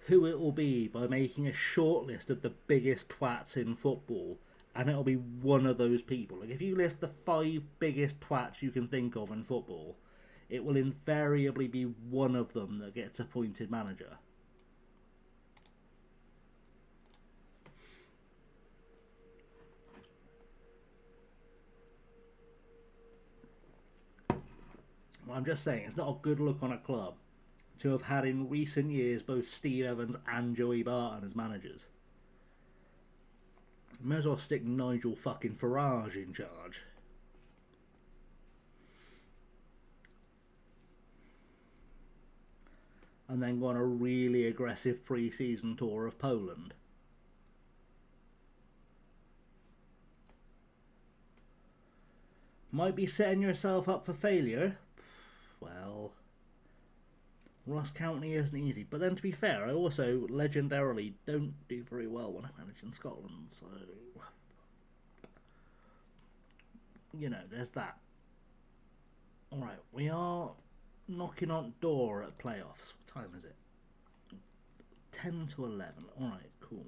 who it will be by making a shortlist of the biggest twats in football, and it'll be one of those people. Like, if you list the 5 biggest twats you can think of in football, it will invariably be one of them that gets appointed manager. I'm just saying, it's not a good look on a club to have had in recent years both Steve Evans and Joey Barton as managers. May as well stick Nigel fucking Farage in charge. And then go on a really aggressive pre-season tour of Poland. Might be setting yourself up for failure. Well, Ross County isn't easy. But then, to be fair, I also legendarily don't do very well when I manage in Scotland. So, you know, there's that. Alright, we are knocking on door at playoffs. What time is it? 10 to 11. Alright, cool.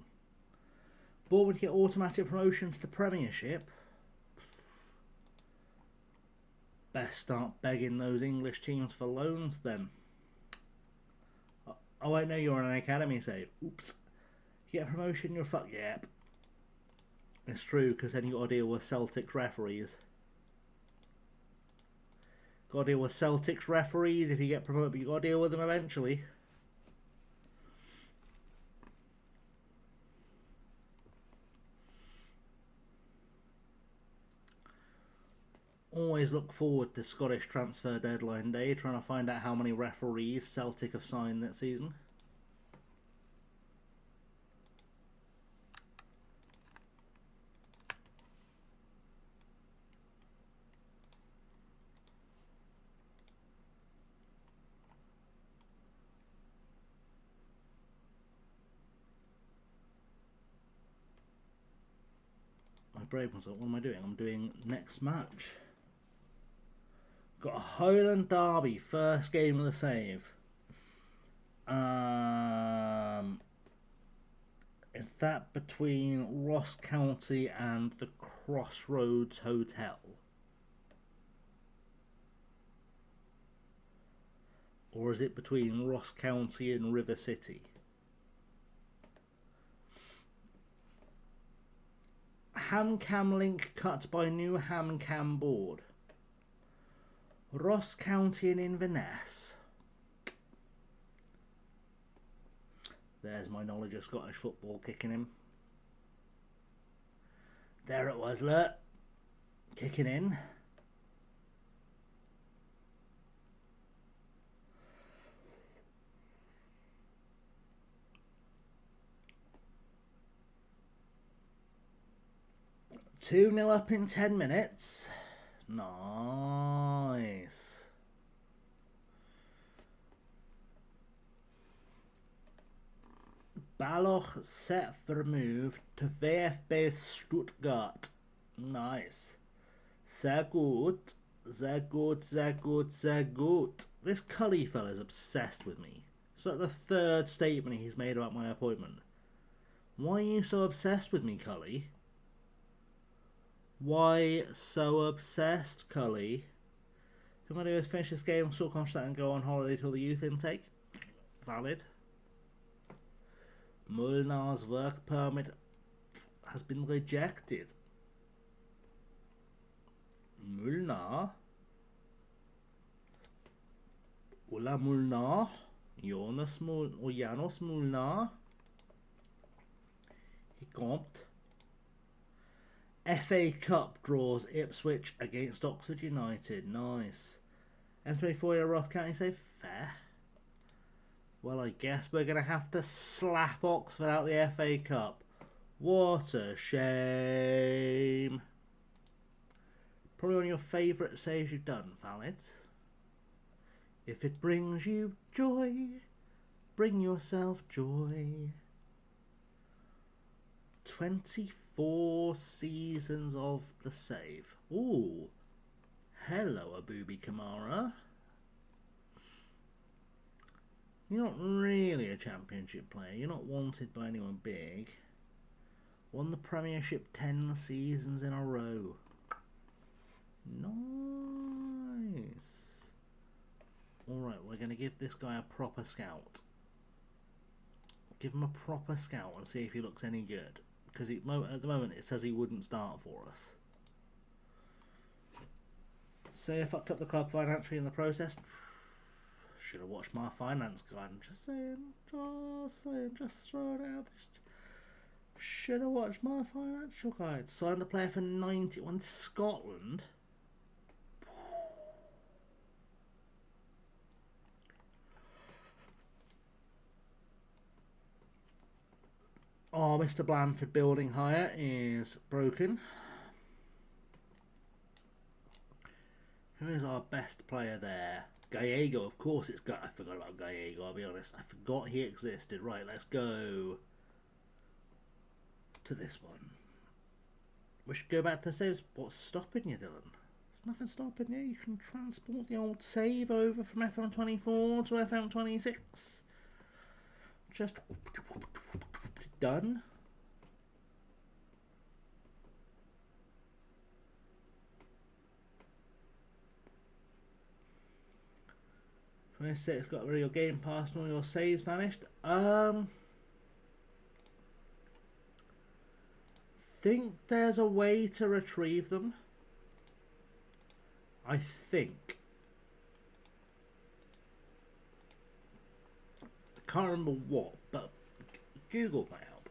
Bournemouth get automatic promotion to the Premiership. Best start begging those English teams for loans then. Oh, I know you're on an academy save. Oops. You get a promotion, you're fucked. Yep. It's true, because then you got to deal with Celtic's referees. Got to deal with Celtic's referees if you get promoted, but you got to deal with them eventually. Always look forward to Scottish transfer deadline day, trying to find out how many referees Celtic have signed that season. My brain was like, what am I doing? I'm doing next match. Got a Highland Derby, first game of the save. Is that between Ross County and the Crossroads Hotel? Or is it between Ross County and River City? Ham-cam link cut by new ham-cam board. Ross County and Inverness. There's my knowledge of Scottish football kicking in. There it was, look. Kicking in. Two 0 up in 10 minutes. Nice. Balloch set for move to VfB Stuttgart. Nice. Sehr gut. Sehr gut, sehr gut, sehr gut. This Cully fella's obsessed with me. It's like the third statement he's made about my appointment. Why are you so obsessed with me, Cully? Why so obsessed, Cully? What I'm going to do is finish this game, sort contract and go on holiday till the youth intake. Valid. Mulnar's work permit has been rejected. Mulnar? Ola Mulnar? Janos Mulnar? He comped. FA Cup draws Ipswich against Oxford United. Nice. M24 Ross County say fair. Well, I guess we're going to have to slap Oxford out the FA Cup. What a shame. Probably one of your favourite saves you've done, Valid. If it brings you joy, bring yourself joy. 24 seasons of the save. Ooh. Hello, Abubi Kamara. You're not really a championship player. You're not wanted by anyone big. Won the Premiership 10 seasons in a row. Nice. Alright, we're going to give this guy a proper scout. Give him a proper scout and see if he looks any good. Because at the moment it says he wouldn't start for us. Say I fucked up the club financially in the process. Should have watched my finance guide. I'm just saying, just throw it out. Should have watched my financial guide. Signed a player for 91 Scotland. Oh, Mr. Blandford building hire is broken. Who is our best player there? Gallego, of course it's got. I forgot about Gallego, I'll be honest. I forgot he existed. Right, let's go to this one. We should go back to the saves. What's stopping you, Dylan? There's nothing stopping you. You can transport the old save over from FM24 to FM26. Just done. 26 got rid of your Game Pass and all your saves vanished. Think there's a way to retrieve them. I think. I can't remember what, but Google might help.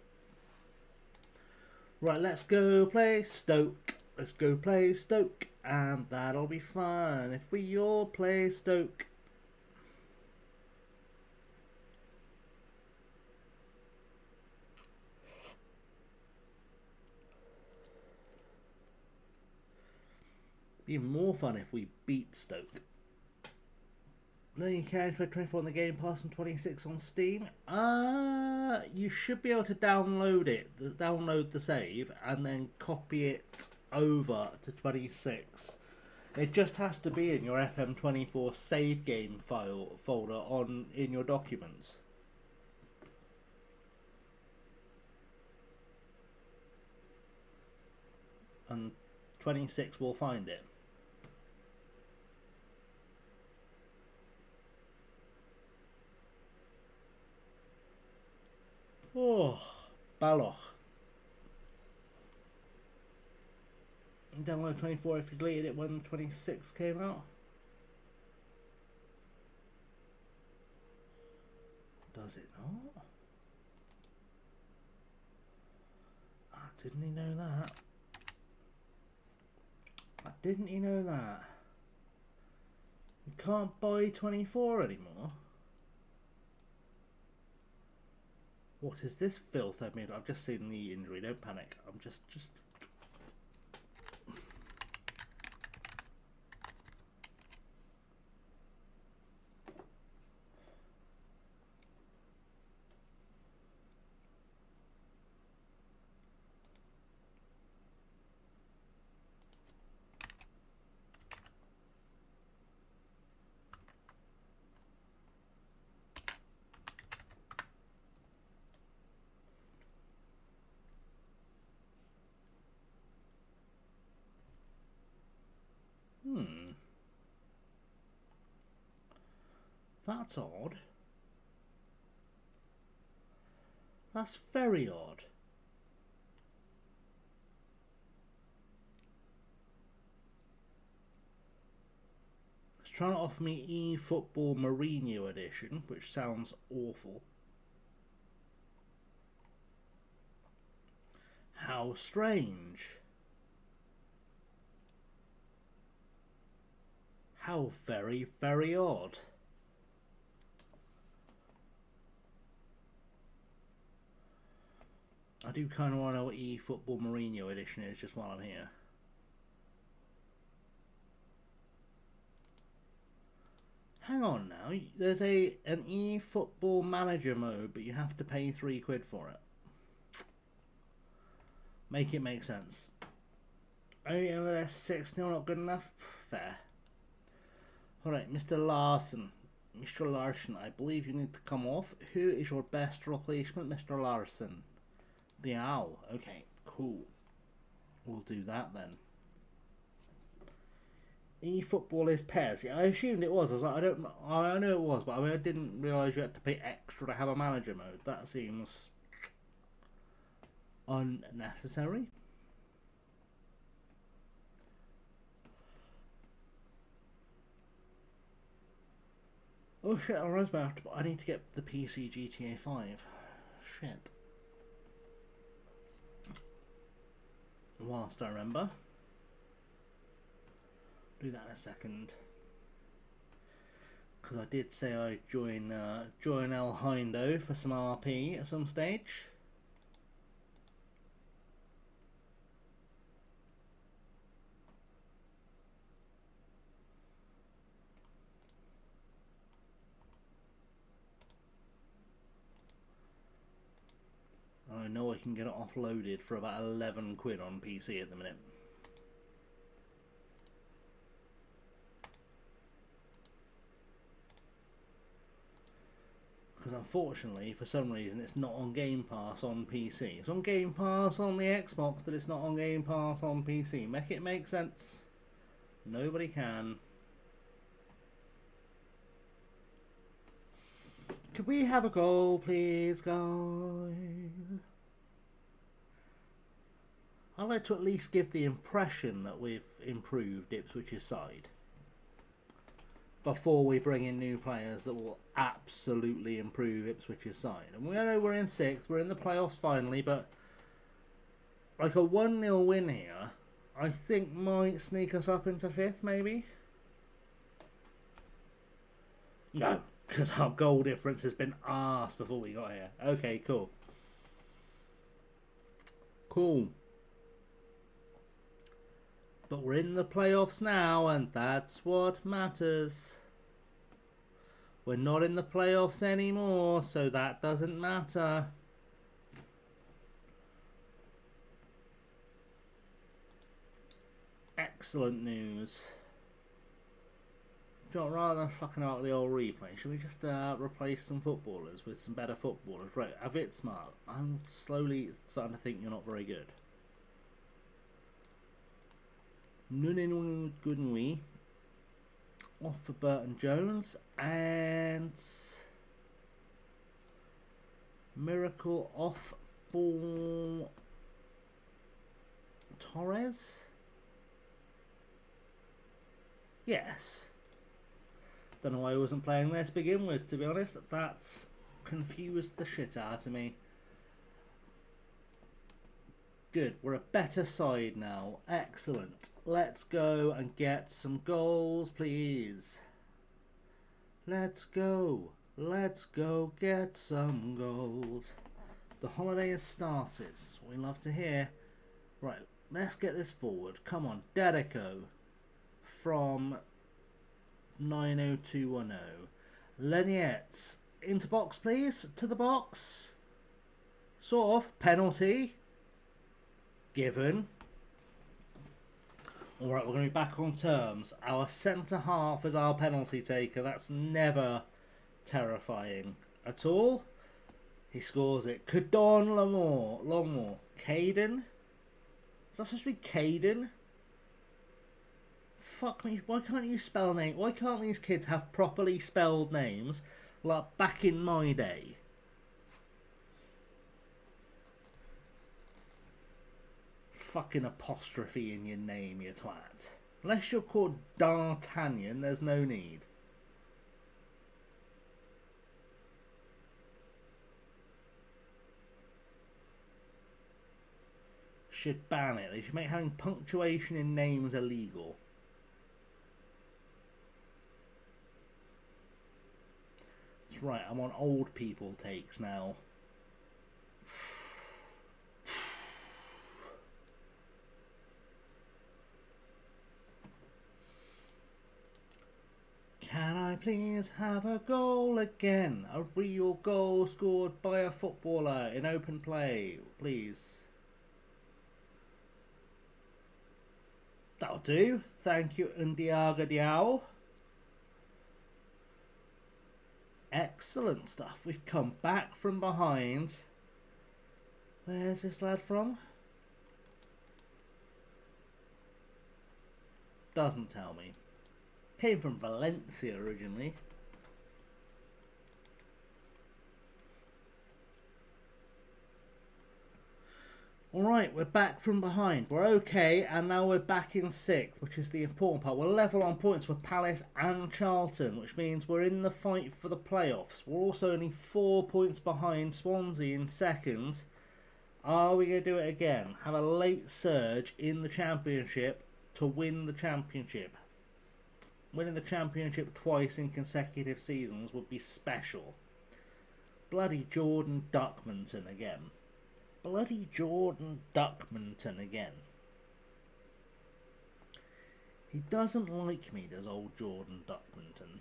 Right, let's go play Stoke. Let's go play Stoke. And that'll be fun if we all play Stoke. Even more fun if we beat Stoke. Then you can play 24 on the Game Pass and 26 on Steam. You should be able to download the save, and then copy it over to 26. It just has to be in your FM24 save game folder in your documents. And 26 will find it. Oh, Baloch. Download 24 if you deleted it when 26 came out. Does it not? Didn't he know that? Didn't he know that? You can't buy 24 anymore? What is this filth I made? I've just seen the injury, don't panic. I'm just... That's odd. That's very odd. It's trying to offer me eFootball Mourinho edition, which sounds awful. How strange. How very, very odd. I do kind of want to know what eFootball Mourinho edition is just while I'm here. Hang on now, there's an eFootball Manager mode, but you have to pay £3 for it. Make it make sense. Oh, MLS 6 still not good enough? Fair. Alright, Mr. Larson. Mr. Larson, I believe you need to come off. Who is your best replacement, Mr. Larson? The Owl. Okay, cool. We'll do that then. eFootball is Pez. Yeah, I assumed it was. I was like, I know it was, but I didn't realise you had to pay extra to have a manager mode. That seems unnecessary. Oh shit, I need to get the PC GTA 5. Shit. Whilst I remember. Do that in a second. Because I did say I'd join El Hindo for some RP at some stage. I know I can get it offloaded for about 11 quid on PC at the minute. Because unfortunately, for some reason, it's not on Game Pass on PC. It's on Game Pass on the Xbox, but it's not on Game Pass on PC. Make it make sense. Nobody can. Could we have a goal, please, guys? I'd like to at least give the impression that we've improved Ipswich's side before we bring in new players that will absolutely improve Ipswich's side. And we know we're in 6th, we're in the playoffs finally, but like a 1-0 win here, I think might sneak us up into 5th, maybe? No, because our goal difference has been arse before we got here. Okay, cool. Cool. But we're in the playoffs now, and that's what matters. We're not in the playoffs anymore, so that doesn't matter. Excellent news. John, rather than fucking out with the old replay, should we just replace some footballers with some better footballers? Right, Avitsmart, I'm slowly starting to think you're not very good. Nunin Goodnwy off for Burton Jones, and Miracle off for Torres. Yes. Don't know why I wasn't playing there to begin with, to be honest. That's confused the shit out of me. Good, we're a better side now. Excellent. Let's go and get some goals, please. Let's go. Let's go get some goals. The holiday has started. We love to hear. Right, let's get this forward. Come on, Dedico from 90210. Leniette, into box, please. To the box. Sort of. Penalty. Given. Alright, we're going to be back on terms. Our centre half is our penalty taker. That's never terrifying at all. He scores it. Cadon Longmore. Caden? Is that supposed to be Caden? Fuck me. Why can't you spell name? Why can't these kids have properly spelled names like back in my day? Fucking apostrophe in your name, you twat. Unless you're called D'Artagnan, there's no need. Should ban it. They should make having punctuation in names illegal. That's right, I'm on old people takes now. Can I please have a goal again? A real goal scored by a footballer in open play, please. That'll do. Thank you, Ndiaga Diao. Excellent stuff. We've come back from behind. Where's this lad from? Doesn't tell me. Came from Valencia originally. Alright, we're back from behind. We're okay, and now we're back in 6th, which is the important part. We're level on points with Palace and Charlton, which means we're in the fight for the playoffs. We're also only 4 points behind Swansea in 2nd. Are we going to do it again? Have a late surge in the championship to win the championship? Winning the championship twice in consecutive seasons would be special. Bloody Jordan Duckmanton again. Bloody Jordan Duckmanton again. He doesn't like me, does old Jordan Duckmanton.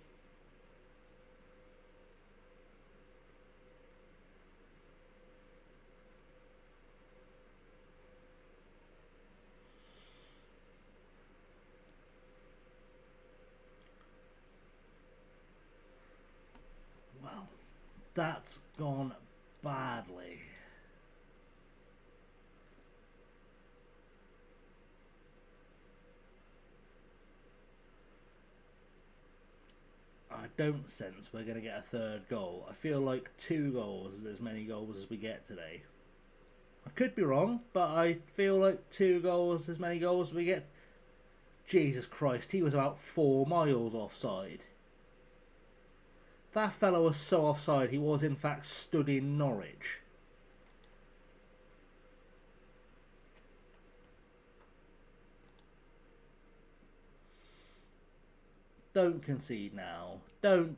Well, that's gone badly. I don't sense we're going to get a third goal. I feel like 2 goals is as many goals as we get today. I could be wrong, but I feel like 2 goals is as many goals as we get. Jesus Christ, he was about 4 miles offside. That fellow was so offside, he was in fact stood in Norwich. Don't concede now. Don't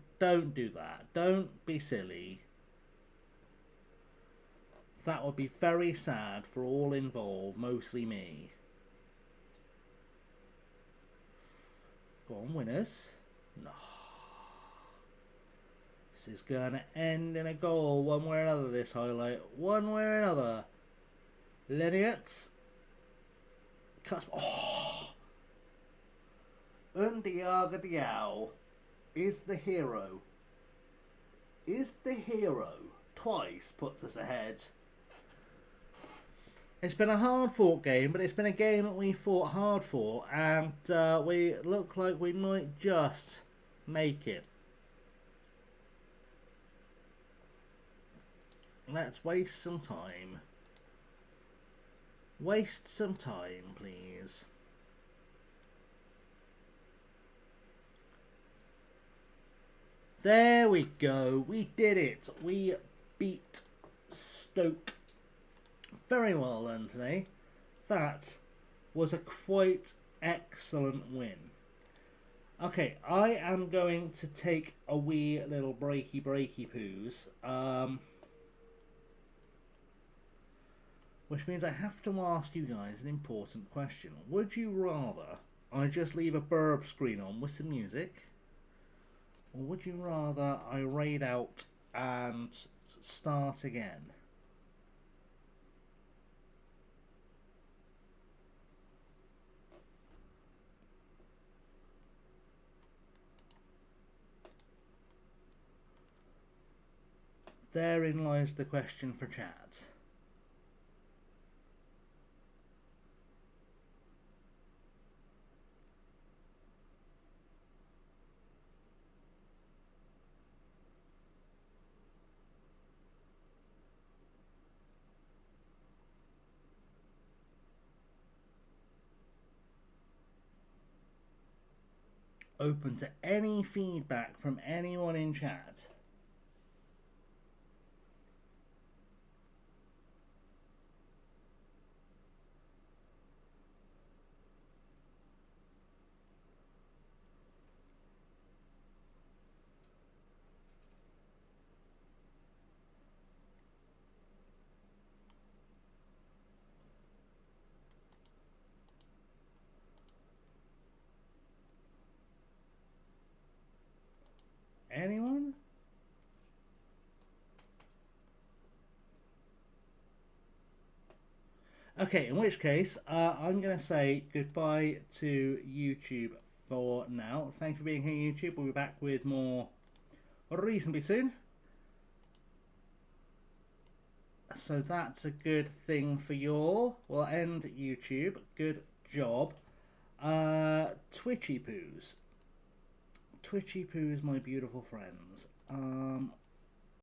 do that. Don't be silly. That would be very sad for all involved, mostly me. Go on, winners. No. This is going to end in a goal one way or another, this highlight. One way or another. Leniot's. Cuts. Oh! Undiaga Diao is the hero. Is the hero. Twice puts us ahead. It's been a hard-fought game, but it's been a game that we fought hard for, and we look like we might just make it. Let's waste some time. Waste some time, please. There we go. We did it. We beat Stoke. Very well done today. That was a quite excellent win. Okay, I am going to take a wee little breaky poos. Which means I have to ask you guys an important question. Would you rather I just leave a burb screen on with some music? Or would you rather I raid out and start again? Therein lies the question for chat. Open to any feedback from anyone in chat. Anyone? Okay, in which case, I'm going to say goodbye to YouTube for now. Thank you for being here, YouTube. We'll be back with more reasonably soon. So that's a good thing for you all. We'll end YouTube. Good job. Twitchy poos. Twitchy poos, my beautiful friends.